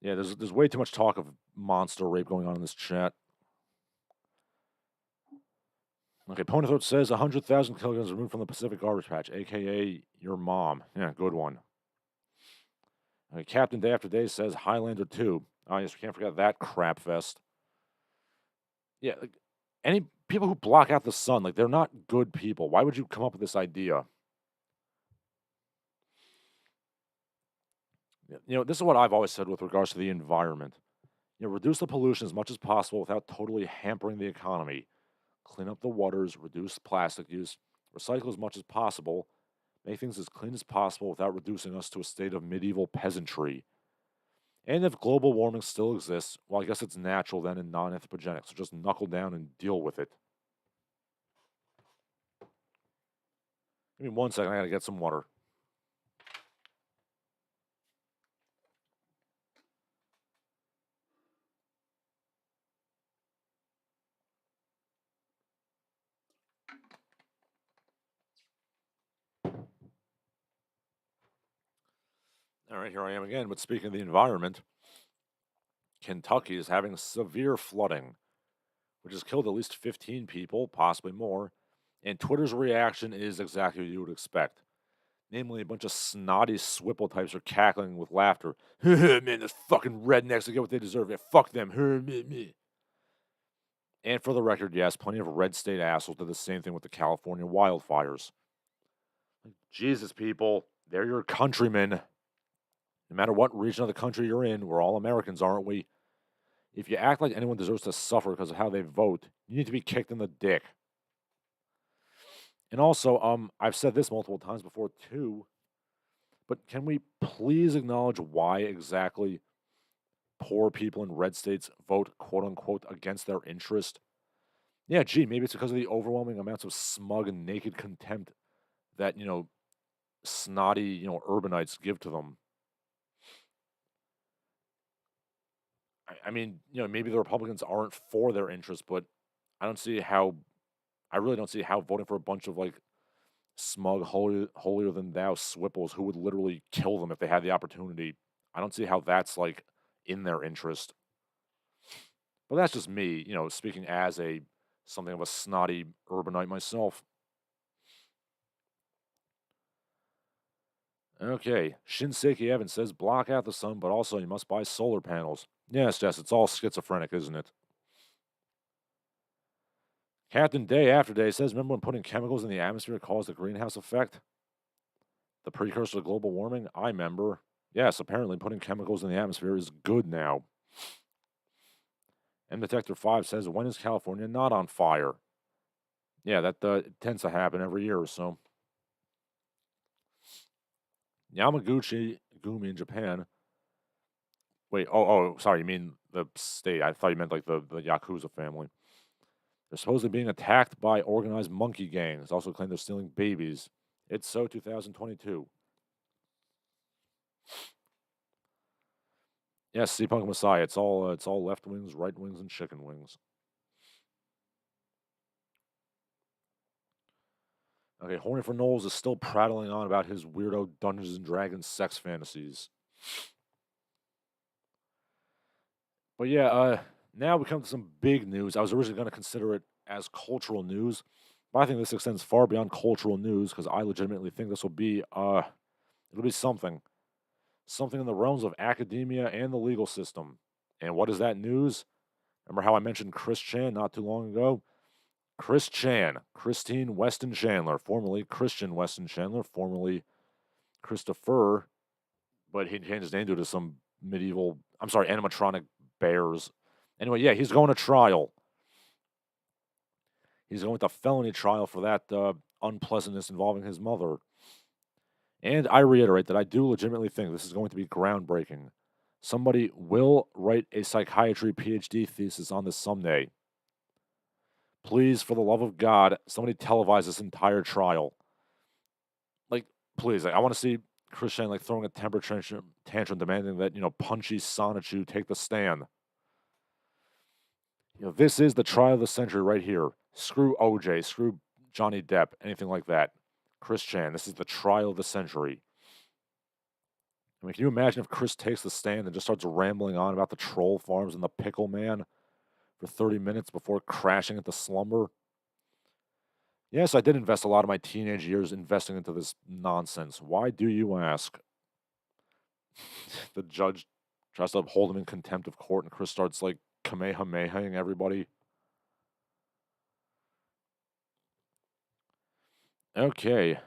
Yeah, there's way too much talk of monster rape going on in this chat. Okay, Ponythroat says 100,000 kilograms removed from the Pacific Garbage Patch, a.k.a. your mom. Yeah, good one. Okay, Captain Day After Day says Highlander 2. Oh, yes, we can't forget that crap fest. Yeah, any people who block out the sun, they're not good people. Why would you come up with this idea? This is what I've always said with regards to the environment. Reduce the pollution as much as possible without totally hampering the economy. Clean up the waters, reduce plastic use, recycle as much as possible, make things as clean as possible without reducing us to a state of medieval peasantry. And if global warming still exists, well, I guess it's natural then and non anthropogenic, so just knuckle down and deal with it. Give me 1 second, I gotta get some water. All right, here I am again. But speaking of the environment, Kentucky is having severe flooding, which has killed at least 15 people, possibly more. And Twitter's reaction is exactly what you would expect. Namely, a bunch of snotty swipple types are cackling with laughter. Man, those fucking rednecks will get what they deserve. Yeah, fuck them. And for the record, yes, plenty of red state assholes did the same thing with the California wildfires. Jesus, people, they're your countrymen. No matter what region of the country you're in, we're all Americans, aren't we? If you act like anyone deserves to suffer because of how they vote, you need to be kicked in the dick. And also, I've said this multiple times before too, but can we please acknowledge why exactly poor people in red states vote quote unquote against their interest? Yeah, gee, maybe it's because of the overwhelming amounts of smug and naked contempt that, snotty, urbanites give to them. I mean, maybe the Republicans aren't for their interests, but I really don't see how voting for a bunch of like smug, holier than thou swipples who would literally kill them if they had the opportunity. I don't see how that's like in their interest. But that's just me, speaking as something of a snotty urbanite myself. Okay, Shinseki Evans says block out the sun, but also you must buy solar panels. Yes, it's all schizophrenic, isn't it? Captain Day After Day says, remember when putting chemicals in the atmosphere caused the greenhouse effect? The precursor to global warming? I remember. Yes, apparently putting chemicals in the atmosphere is good now. M Detector 5 says, when is California not on fire? Yeah, that tends to happen every year or so. Yamaguchi Gumi in Japan. Wait, sorry, you mean the state. I thought you meant like the Yakuza family. They're supposedly being attacked by organized monkey gangs. Also claim they're stealing babies. It's so 2022. Yes, C-Punk Messiah. It's all left wings, right wings, and chicken wings. Okay, Horny for Knowles is still prattling on about his weirdo Dungeons and Dragons sex fantasies. But yeah, now we come to some big news. I was originally going to consider it as cultural news, but I think this extends far beyond cultural news because I legitimately think this will be it'll be something in the realms of academia and the legal system. And what is that news? Remember how I mentioned Chris Chan not too long ago? Chris Chan, Christine Weston Chandler, formerly Christian Weston Chandler, formerly Christopher, but he changed his name due to some animatronic bears. Anyway, yeah, he's going to trial. He's going to felony trial for that unpleasantness involving his mother. And I reiterate that I do legitimately think this is going to be groundbreaking. Somebody will write a psychiatry PhD thesis on this someday. Please, for the love of God, somebody televise this entire trial. Like, please, I want to see Chris Chan throwing a temper tantrum demanding that, Punchy Sonichu take the stand. This is the trial of the century right here. Screw OJ, screw Johnny Depp, anything like that. Chris Chan, this is the trial of the century. I mean, can you imagine if Chris takes the stand and just starts rambling on about the troll farms and the pickle man for 30 minutes before crashing into slumber? Yes, I did invest a lot of my teenage years investing into this nonsense. Why do you ask? The judge tries to uphold him in contempt of court, and Chris starts kamehamehaing everybody. Okay.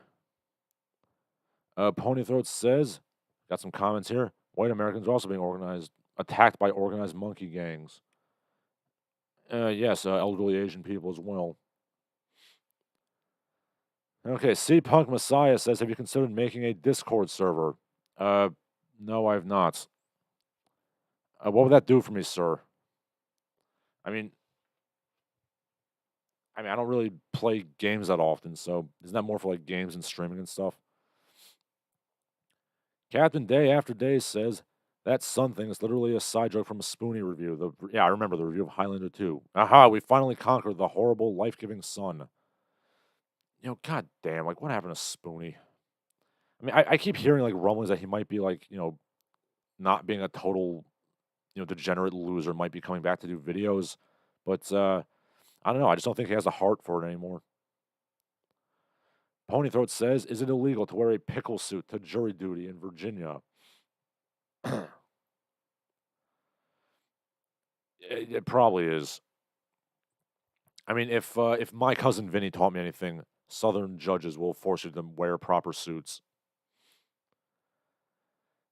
Ponythroat says, got some comments here. White Americans are also being attacked by organized monkey gangs. Yes, elderly Asian people as well. Okay, C Punk Messiah says, have you considered making a Discord server? No, I have not. What would that do for me, sir? I mean, I don't really play games that often, so isn't that more for like games and streaming and stuff? Captain Day After Day says that sun thing is literally a side joke from a Spoonie review. Yeah, I remember the review of Highlander 2. Aha, we finally conquered the horrible, life-giving sun. God damn, like what happened to Spoonie? I mean, I keep hearing like rumblings that he might be like, not being a total, degenerate loser, might be coming back to do videos, but I don't know. I just don't think he has a heart for it anymore. Ponythroat says, is it illegal to wear a pickle suit to jury duty in Virginia? It probably is. I mean, if my cousin Vinny taught me anything, Southern judges will force you to wear proper suits.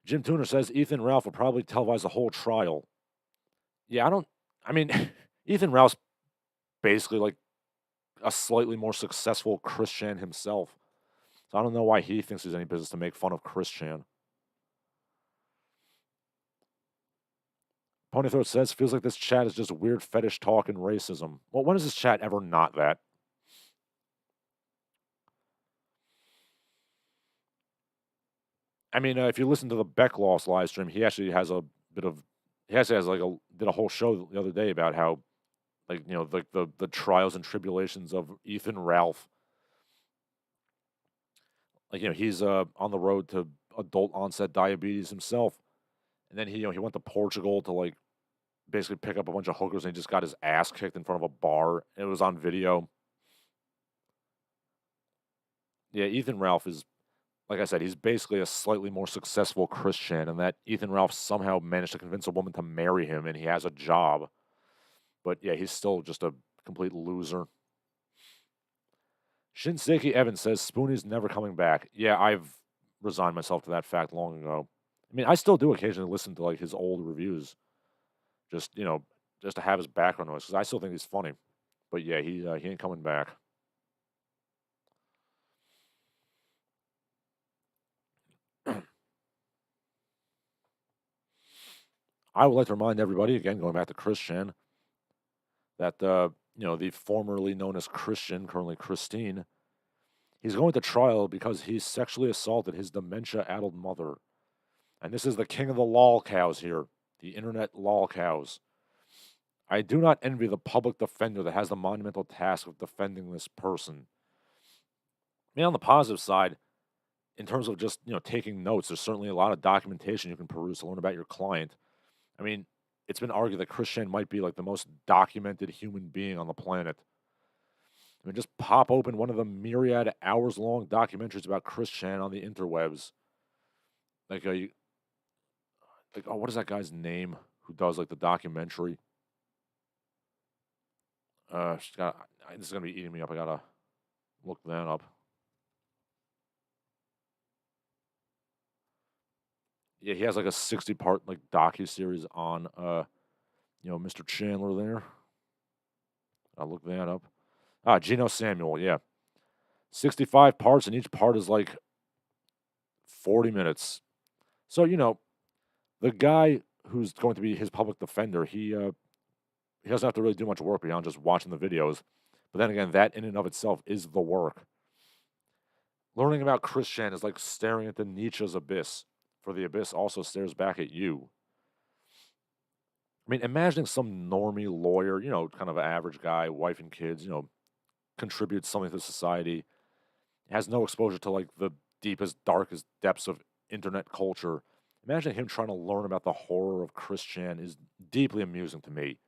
Jim Tuner says Ethan Ralph will probably televise the whole trial. Yeah, I don't. I mean, Ethan Ralph's basically like a slightly more successful Christian himself. So I don't know why he thinks there's any business to make fun of Christian. Ponythroat says, feels like this chat is just weird fetish talk and racism. Well, when is this chat ever not that? I mean, if you listen to the Beck Loss live stream, he actually has a bit of, he actually has like did a whole show the other day about how, like, the trials and tribulations of Ethan Ralph. Like, he's on the road to adult onset diabetes himself. And then he went to Portugal to like basically pick up a bunch of hookers, and he just got his ass kicked in front of a bar. It was on video. Yeah, Ethan Ralph is, like I said, he's basically a slightly more successful Christian, and that Ethan Ralph somehow managed to convince a woman to marry him, and he has a job. But yeah, he's still just a complete loser. Shinseki Evans says Spoonie's never coming back. Yeah, I've resigned myself to that fact long ago. I mean, I still do occasionally listen to like his old reviews, just just to have his background noise, because I still think he's funny. But yeah, he ain't coming back. I would like to remind everybody, again, going back to Christian, that the formerly known as Christian, currently Christine, he's going to trial because he sexually assaulted his dementia-addled mother. And this is the king of the lol cows here, the internet lol cows. I do not envy the public defender that has the monumental task of defending this person. I mean, on the positive side, in terms of just taking notes, there's certainly a lot of documentation you can peruse to learn about your client. I mean, it's been argued that Christian might be like the most documented human being on the planet. I mean, just pop open one of the myriad hours-long documentaries about Christian on the interwebs. Like, what is that guy's name who does like the documentary? This is gonna be eating me up. I gotta look that up. Yeah, he has like a 60-part like docu-series on Mr. Chandler there. I'll look that up. Geno Samuel, yeah. 65 parts, and each part is like 40 minutes. So, the guy who's going to be his public defender, he doesn't have to really do much work beyond just watching the videos. But then again, that in and of itself is the work. Learning about Christian is like staring at the Nietzsche's abyss, for the abyss also stares back at you. I mean, imagining some normie lawyer, kind of an average guy, wife and kids, contributes something to society, has no exposure to like the deepest, darkest depths of internet culture. Imagine him trying to learn about the horror of Christian is deeply amusing to me.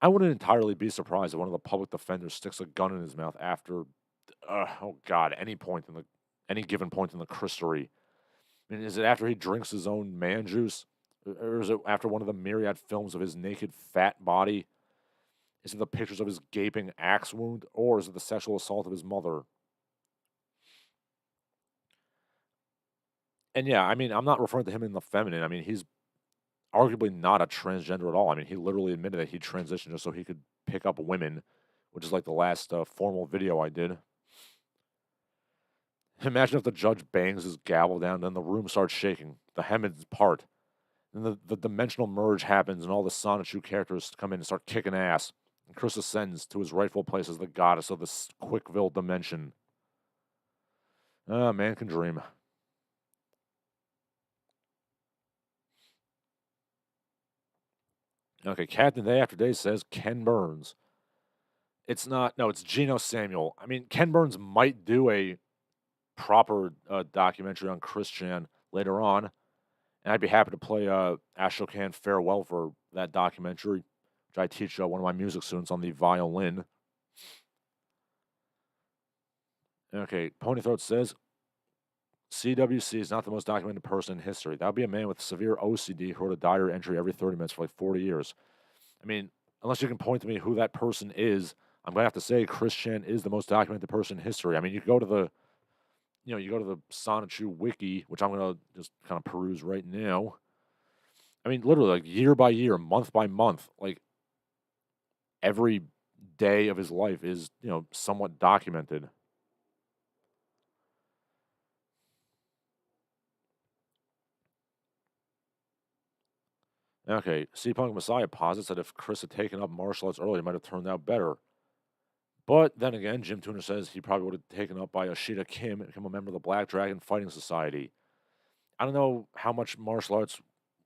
I wouldn't entirely be surprised if one of the public defenders sticks a gun in his mouth after, oh God, any given point in the Christery. I mean, is it after he drinks his own man juice? Or is it after one of the myriad films of his naked fat body? Is it the pictures of his gaping axe wound? Or is it the sexual assault of his mother? And yeah, I mean, I'm not referring to him in the feminine. I mean, he's arguably not a transgender at all. I mean, he literally admitted that he transitioned just so he could pick up women, which is like the last formal video I did. Imagine if the judge bangs his gavel down, then the room starts shaking, the heavens part, then the dimensional merge happens, and all the Sonichu characters come in and start kicking ass, and Chris ascends to his rightful place as the goddess of this Quickville dimension. Ah, man can dream. Okay, Captain Day After Day says Ken Burns. It's not, no, it's Geno Samuel. I mean, Ken Burns might do a proper documentary on Chris Chan later on, and I'd be happy to play Ashokan Farewell for that documentary, which I teach one of my music students on the violin. Okay, Ponythroat says CWC is not the most documented person in history. That would be a man with severe OCD who wrote a diary entry every 30 minutes for like 40 years. I mean, unless you can point to me who that person is, I'm going to have to say Chris Chan is the most documented person in history. I mean, you go to the Sonichu wiki, which I'm going to just kind of peruse right now. I mean, literally, like year by year, month by month, like every day of his life is, somewhat documented. Okay, C-Punk Messiah posits that if Chris had taken up martial arts earlier, it might have turned out better. But then again, Jim Tuner says he probably would have taken up by Ashita Kim and become a member of the Black Dragon Fighting Society. I don't know how much martial arts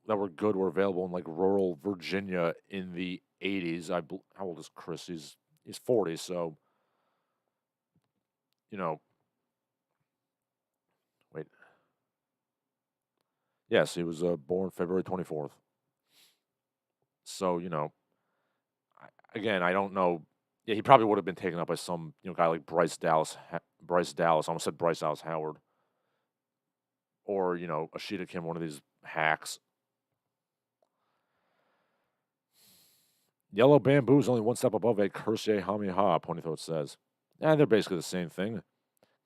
that were good were available in like rural Virginia in the 80s. How old is Chris? He's 40, so wait. Yes, he was born February 24th. So, again, I don't know. Yeah, he probably would have been taken up by some guy like Bryce Dallas. Bryce Dallas. I almost said Bryce Dallas Howard. Or Ashita Kim, one of these hacks. Yellow Bamboo is only one step above a Cursier Hamiha, Ponythroat says. Yeah, they're basically the same thing.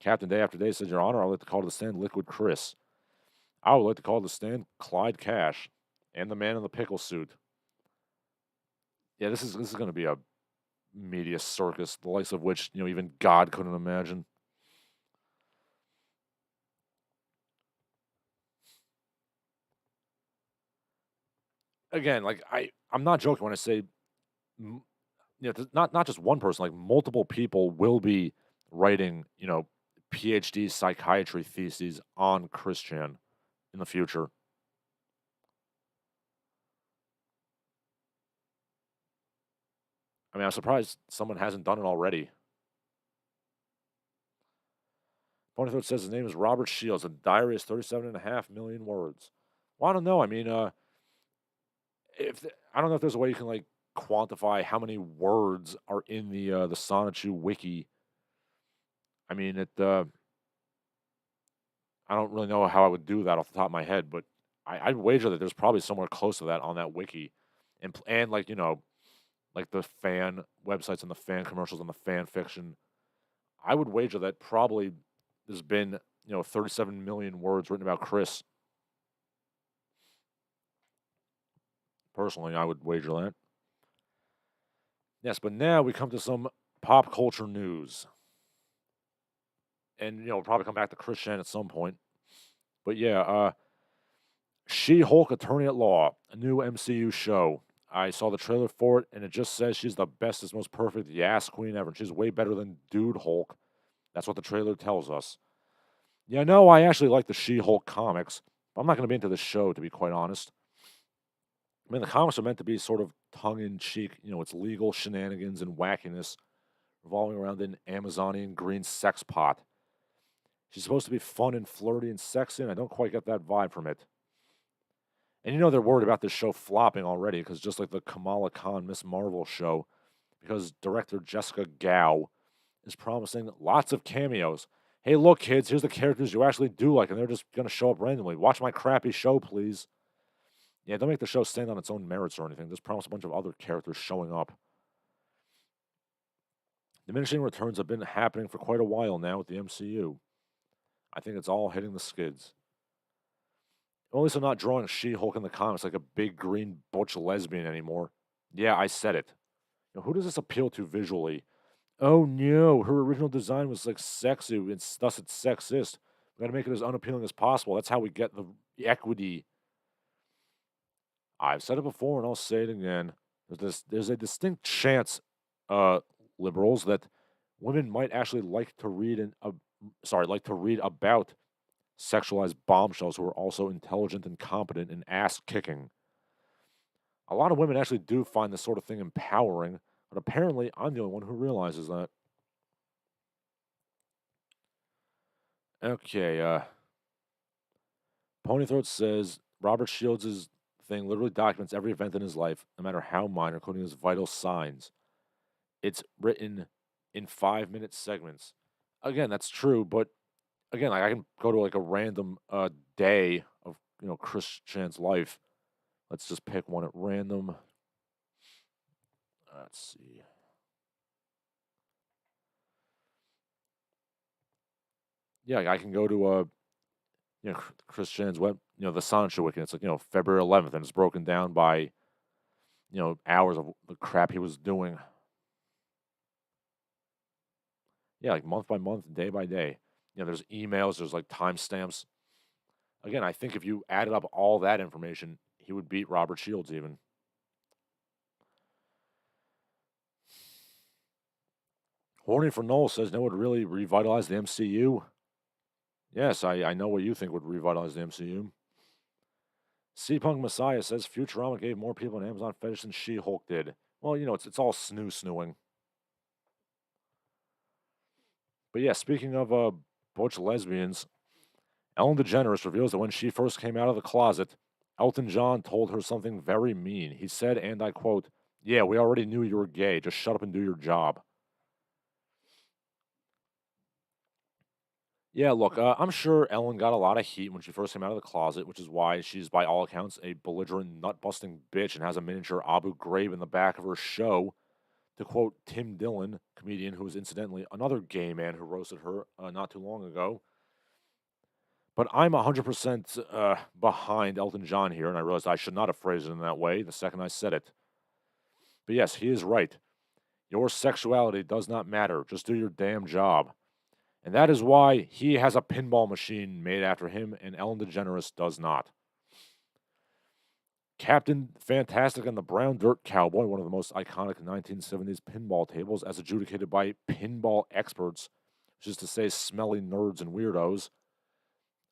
Captain Day After Day says, Your Honor, I would like to call to the stand Liquid Chris. I would like to call to the stand Clyde Cash and the man in the pickle suit. Yeah, this is going to be a media circus, the likes of which, even God couldn't imagine. Again, like I'm not joking when I say, not just one person, like multiple people will be writing, PhD psychiatry theses on Chris Chan in the future. I mean, I'm surprised someone hasn't done it already. Ponythroat says his name is Robert Shields, and the diary is 37.5 million words. Well, I don't know. I mean, I don't know if there's a way you can like quantify how many words are in the Sonichu wiki. I mean, I don't really know how I would do that off the top of my head, but I'd wager that there's probably somewhere close to that on that wiki, and like like the fan websites and the fan commercials and the fan fiction. I would wager that probably there's been 37 million words written about Chris. Personally, I would wager that. Yes, but now we come to some pop culture news. And, we'll probably come back to Chris Chan at some point. But yeah, She-Hulk Attorney at Law, a new MCU show. I saw the trailer for it, and it just says she's the bestest, most perfect Yas Queen ever. And she's way better than Dude Hulk. That's what the trailer tells us. Yeah, no, I actually like the She-Hulk comics. But I'm not going to be into the show, to be quite honest. I mean, the comics are meant to be sort of tongue-in-cheek. It's legal shenanigans and wackiness revolving around an Amazonian green sex pot. She's supposed to be fun and flirty and sexy, and I don't quite get that vibe from it. And they're worried about this show flopping already, because just like the Kamala Khan Miss Marvel show, because director Jessica Gao is promising lots of cameos. Hey, look, kids, here's the characters you actually do like, and they're just going to show up randomly. Watch my crappy show, please. Yeah, don't make the show stand on its own merits or anything. Just promise a bunch of other characters showing up. Diminishing returns have been happening for quite a while now with the MCU. I think it's all hitting the skids. At least I'm not drawing She-Hulk in the comics like a big green butch lesbian anymore. Yeah, I said it. Who does this appeal to visually? Oh no, her original design was like sexy, thus it's sexist. We gotta make it as unappealing as possible. That's how we get the equity. I've said it before and I'll say it again. There's a distinct chance, uh, liberals, that women might actually like to read like to read about sexualized bombshells who are also intelligent and competent and ass kicking. A lot of women actually do find this sort of thing empowering, but apparently I'm the only one who realizes that. Okay, Ponythroat says Robert Shields' thing literally documents every event in his life, no matter how minor, including his vital signs. It's written in 5 minute segments. Again, that's true, but again, like I can go to like a random day of Chris Chan's life. Let's just pick one at random. Let's see. Yeah, I can go to Chris Chan's web, the Sancho Wiki. It's like February 11th, and it's broken down by hours of the crap he was doing. Yeah, like month by month, day by day. There's emails, there's like timestamps. Again, I think if you added up all that information, he would beat Robert Shields even. Horny for Noel says, no, would really revitalize the MCU. Yes, I know what you think would revitalize the MCU. C-Punk Messiah says Futurama gave more people an Amazon fetish than She-Hulk did. Well, it's all snooing. But yeah, speaking of butch lesbians, Ellen DeGeneres reveals that when she first came out of the closet, Elton John told her something very mean. He said, and I quote, "Yeah, we already knew you were gay. Just shut up and do your job." Yeah, look, I'm sure Ellen got a lot of heat when she first came out of the closet, which is why she's, by all accounts, a belligerent, nut-busting bitch and has a miniature Abu Ghraib in the back of her show. To quote Tim Dillon, comedian who was incidentally another gay man who roasted her not too long ago. But I'm 100% behind Elton John here, and I realized I should not have phrased it in that way the second I said it. But yes, he is right. Your sexuality does not matter. Just do your damn job. And that is why he has a pinball machine made after him, and Ellen DeGeneres does not. Captain Fantastic and the Brown Dirt Cowboy, one of the most iconic 1970s pinball tables, as adjudicated by pinball experts, which is to say, smelly nerds and weirdos.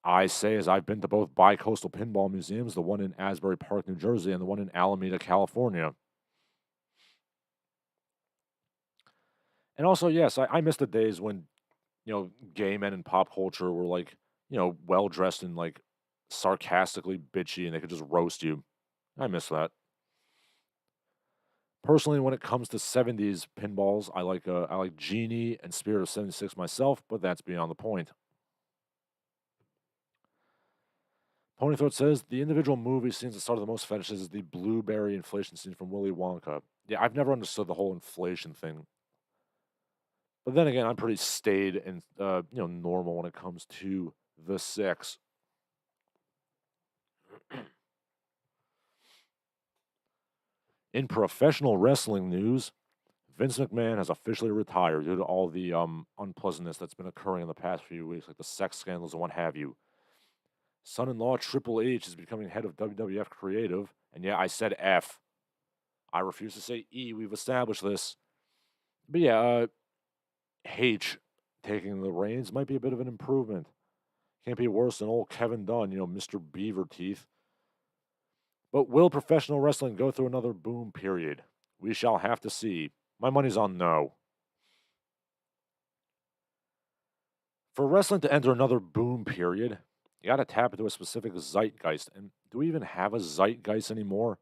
I say, as I've been to both bi-coastal pinball museums, the one in Asbury Park, New Jersey, and the one in Alameda, California. And also, yes, I miss the days when, gay men in pop culture were like, well dressed and like sarcastically bitchy and they could just roast you. I miss that. Personally, when it comes to 70s pinballs, I like Genie and Spirit of 76 myself, but that's beyond the point. Ponythroat says the individual movie scenes that started the most fetishes is the blueberry inflation scene from Willy Wonka. Yeah, I've never understood the whole inflation thing. But then again, I'm pretty staid and normal when it comes to the sex. In professional wrestling news, Vince McMahon has officially retired due to all the unpleasantness that's been occurring in the past few weeks, like the sex scandals and what have you. Son-in-law Triple H is becoming head of WWF Creative, and yeah, I said F. I refuse to say E. We've established this. But yeah, H taking the reins might be a bit of an improvement. Can't be worse than old Kevin Dunn, Mr. Beaver Teeth. But will professional wrestling go through another boom period? We shall have to see. My money's on no. For wrestling to enter another boom period, you got to tap into a specific zeitgeist. And do we even have a zeitgeist anymore?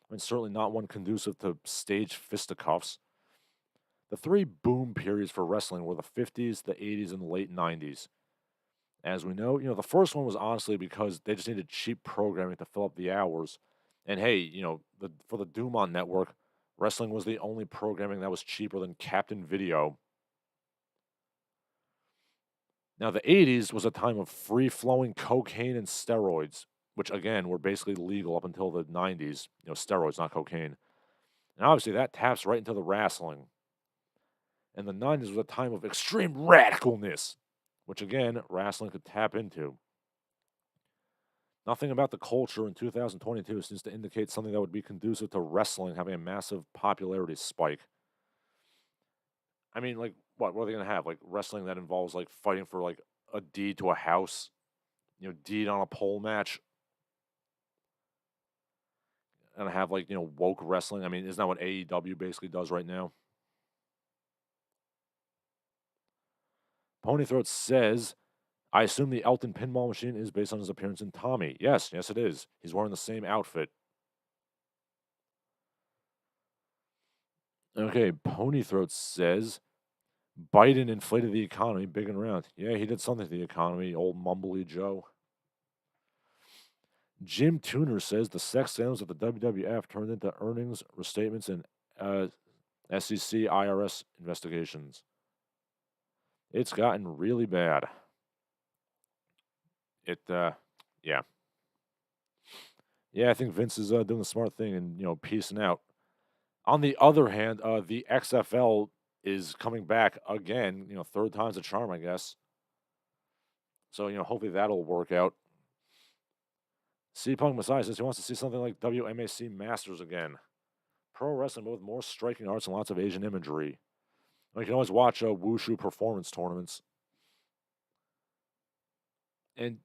I mean, certainly not one conducive to stage fisticuffs. The three boom periods for wrestling were the 50s, the 80s, and the late 90s. As we know, the first one was honestly because they just needed cheap programming to fill up the hours. And hey, for the Doom On Network, wrestling was the only programming that was cheaper than Captain Video. Now, the 80s was a time of free-flowing cocaine and steroids, which, again, were basically legal up until the 90s. Steroids, not cocaine. And obviously, that taps right into the wrestling. And the 90s was a time of extreme radicalness, which again, wrestling could tap into. Nothing about the culture in 2022 seems to indicate something that would be conducive to wrestling having a massive popularity spike. I mean, like, what are they going to have? Like, wrestling that involves, like, fighting for, like, a deed to a house? Deed on a pole match? And have, like, woke wrestling? I mean, isn't that what AEW basically does right now? Ponythroat says, I assume the Elton pinball machine is based on his appearance in Tommy. Yes, it is. He's wearing the same outfit. Okay, Ponythroat says, Biden inflated the economy big and round. Yeah, he did something to the economy, old mumbly Joe. Jim Tuner says the sex scandals of the WWF turned into earnings restatements and SEC IRS investigations. It's gotten really bad. Yeah. Yeah, I think Vince is doing the smart thing and, peacing out. On the other hand, the XFL is coming back again, third time's a charm, I guess. So, hopefully that'll work out. C-Punk Messiah says he wants to see something like WMAC Masters again. Pro wrestling, but with more striking arts and lots of Asian imagery. You can always watch Wushu performance tournaments. And,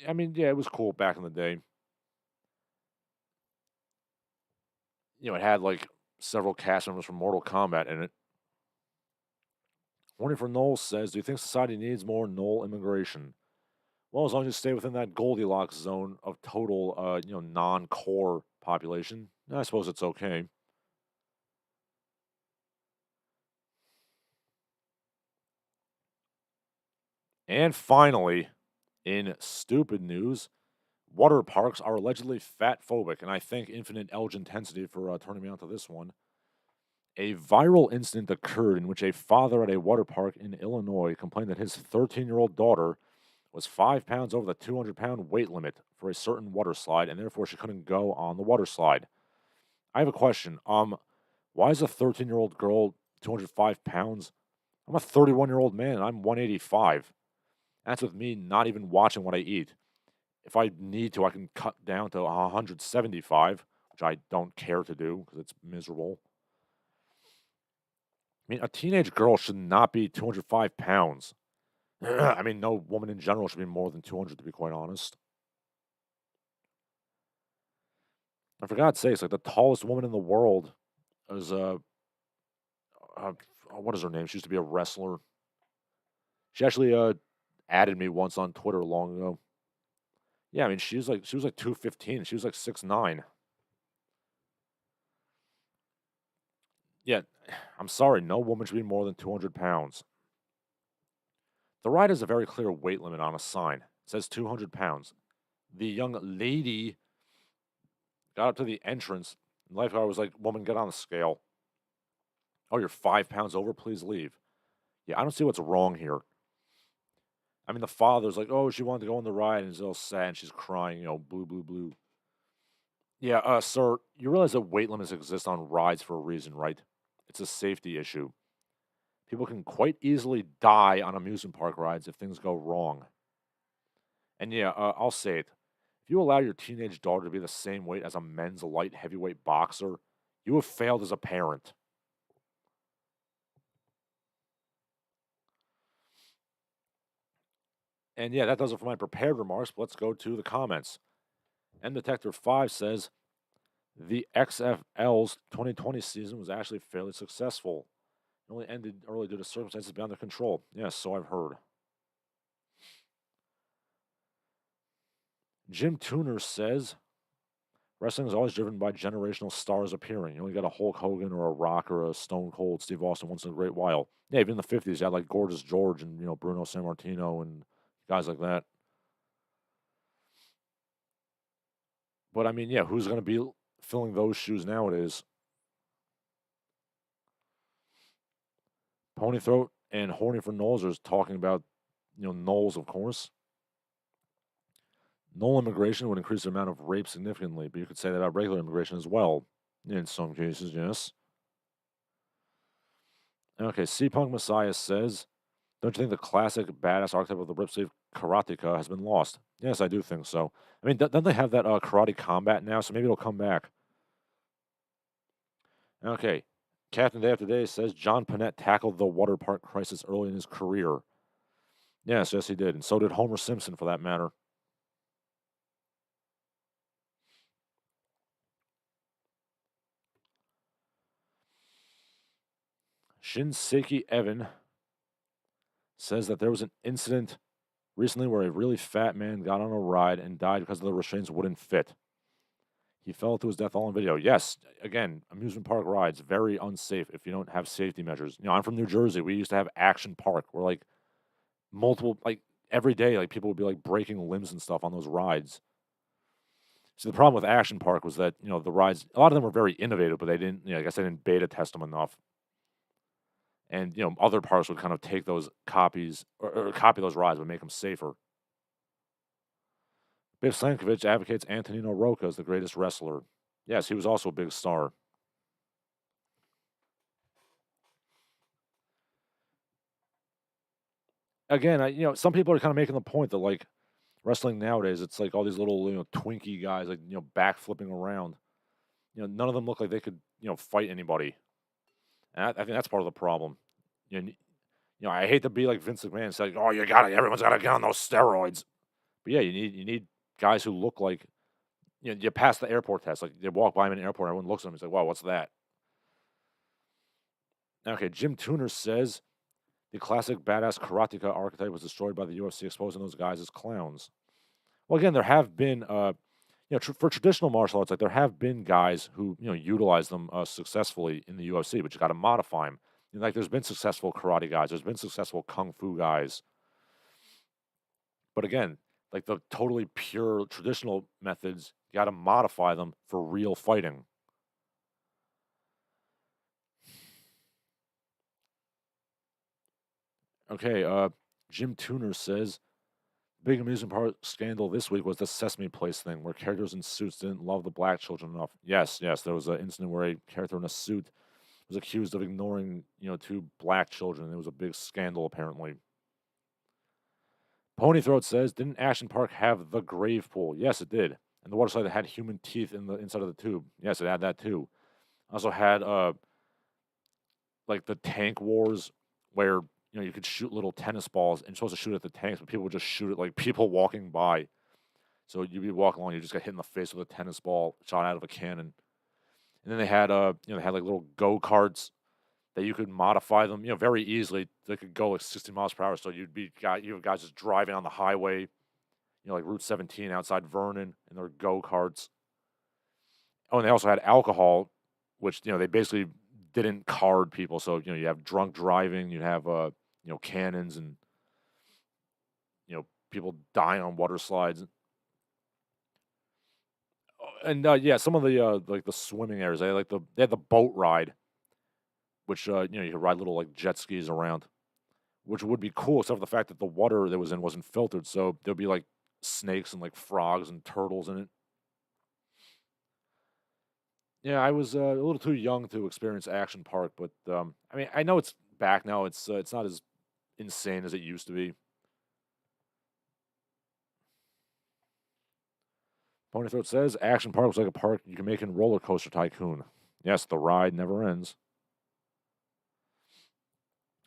I mean, yeah, it was cool back in the day. It had, like, several cast members from Mortal Kombat in it. Warning for Noel says, do you think society needs more Knoll immigration? Well, as long as you stay within that Goldilocks zone of total, non-core population, I suppose it's okay. And finally, in stupid news, water parks are allegedly fatphobic, and I thank Infinite Elge Intensity for turning me on to this one. A viral incident occurred in which a father at a water park in Illinois complained that his 13-year-old daughter was 5 pounds over the 200-pound weight limit for a certain water slide, and therefore she couldn't go on the water slide. I have a question. Why is a 13-year-old girl 205 pounds? I'm a 31-year-old man, and I'm 185. That's with me not even watching what I eat. If I need to, I can cut down to 175, which I don't care to do because it's miserable. I mean, a teenage girl should not be 205 pounds. I mean, no woman in general should be more than 200, to be quite honest. And for God's sakes, like the tallest woman in the world is, what is her name? She used to be a wrestler. She actually added me once on Twitter long ago. Yeah, I mean, she was like 215. She was like 6'9". Yeah, I'm sorry, no woman should be more than 200 pounds. The ride has a very clear weight limit on a sign. It says 200 pounds. The young lady got up to the entrance, and the lifeguard was like, woman, get on the scale. Oh, you're 5 pounds over? Please leave. Yeah, I don't see what's wrong here. I mean, the father's like, oh, she wanted to go on the ride, and he's all sad, and she's crying, blue, blue, blue. Yeah, sir, you realize that weight limits exist on rides for a reason, right? It's a safety issue. People can quite easily die on amusement park rides if things go wrong. And yeah, I'll say it. If you allow your teenage daughter to be the same weight as a men's light heavyweight boxer, you have failed as a parent. And yeah, that does it for my prepared remarks. But let's go to the comments. M Detector 5 says, the XFL's 2020 season was actually fairly successful. It only ended early due to circumstances beyond their control. Yes, so I've heard. Jim Tuner says, wrestling is always driven by generational stars appearing. You only got a Hulk Hogan or a Rock or a Stone Cold Steve Austin once in a great while. Yeah, even in the 50s, you had like Gorgeous George and, Bruno Sammartino and guys like that. But I mean, yeah, who's going to be filling those shoes nowadays? Ponythroat and Horny for Knowles are talking about, Knowles, of course. Knoll immigration would increase the amount of rape significantly, but you could say that about regular immigration as well, in some cases, yes. Okay, C-Punk Messiah says, don't you think the classic badass archetype of the rip sleeve karateka has been lost? Yes, I do think so. I mean, don't they have that karate combat now? So maybe it'll come back. Okay, Captain Day After Day says John Panette tackled the water park crisis early in his career. Yes, he did, and so did Homer Simpson, for that matter. Shinseki Evan says that there was an incident recently where a really fat man got on a ride and died because the restraints wouldn't fit. He fell to his death all on video. Yes, again, amusement park rides, very unsafe if you don't have safety measures. You know, I'm from New Jersey. We used to have Action Park where, like, every day, like, people would be, like, breaking limbs and stuff on those rides. See, the problem with Action Park was that, the rides, a lot of them were very innovative, but they didn't, I guess they didn't beta test them enough. And, other parks would kind of take those copies or copy those rides but make them safer. Biff Stankovic advocates Antonino Rocca as the greatest wrestler. Yes, he was also a big star. Again, some people are kind of making the point that, like, wrestling nowadays, it's like all these little, Twinkie guys, like, backflipping around. None of them look like they could, fight anybody. And I think that's part of the problem. I hate to be like Vince McMahon and say, "Oh, everyone's got to get on those steroids." But yeah, you need guys who look like, you pass the airport test. Like, you walk by him in an airport, everyone looks at him and says, "Wow, what's that?" Okay, Jim Tuner says the classic badass karateka archetype was destroyed by the UFC, exposing those guys as clowns. Well, again, there have been, for traditional martial arts, like, there have been guys who, utilize them successfully in the UFC, but you got to modify them. Like, there's been successful karate guys, there's been successful kung fu guys. But again, like, the totally pure traditional methods, you got to modify them for real fighting. Okay, Jim Tuner says, big amusement park scandal this week was the Sesame Place thing, where characters in suits didn't love the black children enough. Yes, there was an incident where a character in a suit was accused of ignoring, two black children. It was a big scandal, apparently. Ponythroat says, didn't Action Park have the grave pool? Yes, it did. And the water slide that had human teeth in the inside of the tube. Yes, it had that too. Also had like the tank wars where you could shoot little tennis balls and you're supposed to shoot at the tanks, but people would just shoot at like people walking by. So you'd be walking along, you just got hit in the face with a tennis ball shot out of a cannon. And then they had they had like little go-karts that you could modify them, very easily. They could go like 60 miles per hour. So you have guys just driving on the highway, like Route 17 outside Vernon, in their go-karts. Oh, and they also had alcohol, which, they basically didn't card people. So, you have drunk driving, you have, cannons and, people dying on water slides. And, yeah, some of the, like the swimming areas, they had the boat ride, which, you could ride little, like, jet skis around, which would be cool, except for the fact that the water that was in wasn't filtered. So there'd be, like, snakes and, like, frogs and turtles in it. Yeah, I was a little too young to experience Action Park, but I mean, I know it's back now. It's not as insane as it used to be. Ponythroat says Action Park was like a park you can make in Roller Coaster Tycoon. Yes, the ride never ends.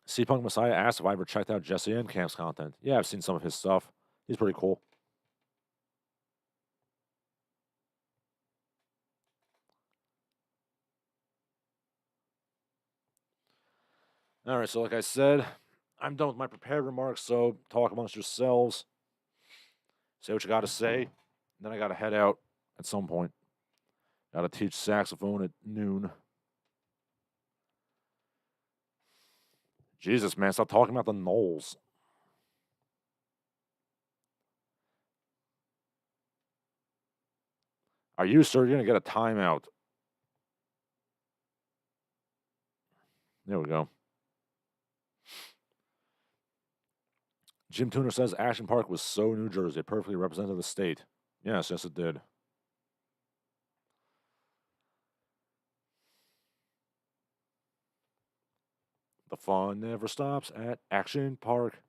C-Punk Messiah asked if I ever checked out Jesse Camp's content. Yeah, I've seen some of his stuff. He's pretty cool. All right, so like I said, I'm done with my prepared remarks, so talk amongst yourselves. Say what you got to say. Then I got to head out at some point. Got to teach saxophone at noon. Jesus, man, stop talking about the Knowles. Are you, sir? You're going to get a timeout. There we go. Jim Tuner says Action Park was so New Jersey. It perfectly represented the state. Yes, it did. The fun never stops at Action Park.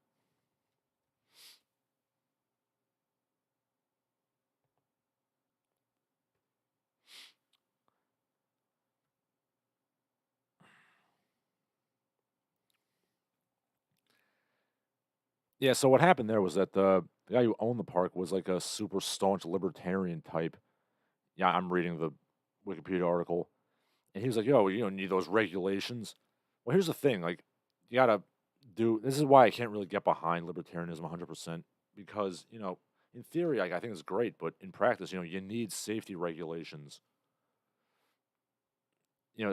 Yeah, so what happened there was that the guy who owned the park was like a super staunch libertarian type. Yeah, I'm reading the Wikipedia article. And he was like, yo, you don't need those regulations. Well, here's the thing. Like, you got to this is why I can't really get behind libertarianism 100%. Because, in theory, I think it's great. But in practice, you need safety regulations.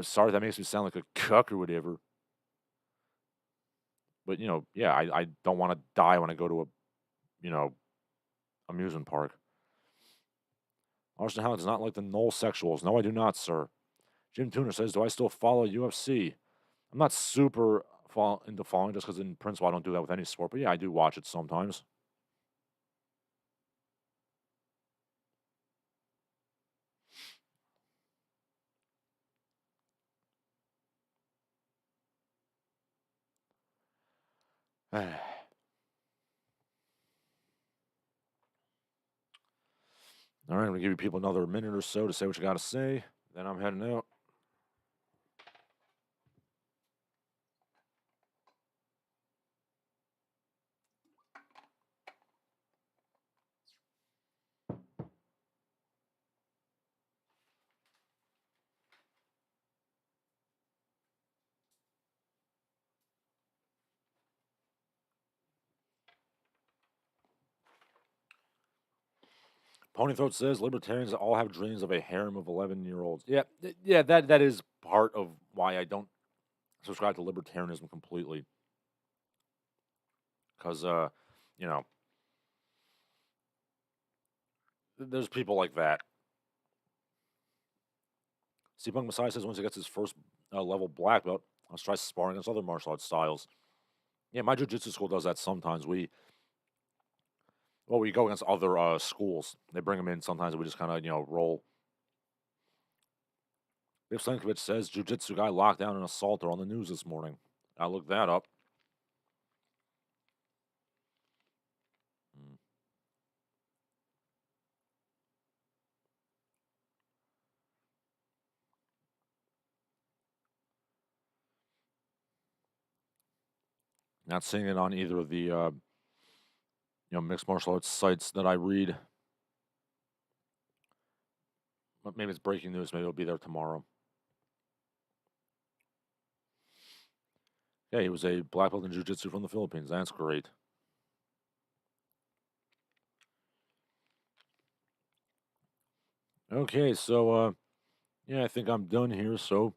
Sorry if that makes me sound like a cuck or whatever. But, yeah, I don't want to die when I go to a, amusement park. Arson Howard does not like the null sexuals. No, I do not, sir. Jim Tuner says, do I still follow UFC? I'm not super into following just because in principle I don't do that with any sport. But yeah, I do watch it sometimes. All right, I'm going to give you people another minute or so to say what you got to say. Then I'm heading out. Ponythroat says libertarians all have dreams of a harem of 11-year-olds. Yeah, yeah, that is part of why I don't subscribe to libertarianism completely. Because, there's people like that. Steampunk Messiah says once he gets his first level black belt, let's try sparring against other martial arts styles. Yeah, my jiu-jitsu school does that sometimes. We go against other schools. They bring them in sometimes. We just kind of, roll. If Stankovic says jiu-jitsu guy locked down an assaulter on the news this morning. I looked that up. Hmm. Not seeing it on either of the mixed martial arts sites that I read. But maybe it's breaking news. Maybe it'll be there tomorrow. Yeah, he was a black belt in jiu-jitsu from the Philippines. That's great. Okay, so yeah, I think I'm done here. So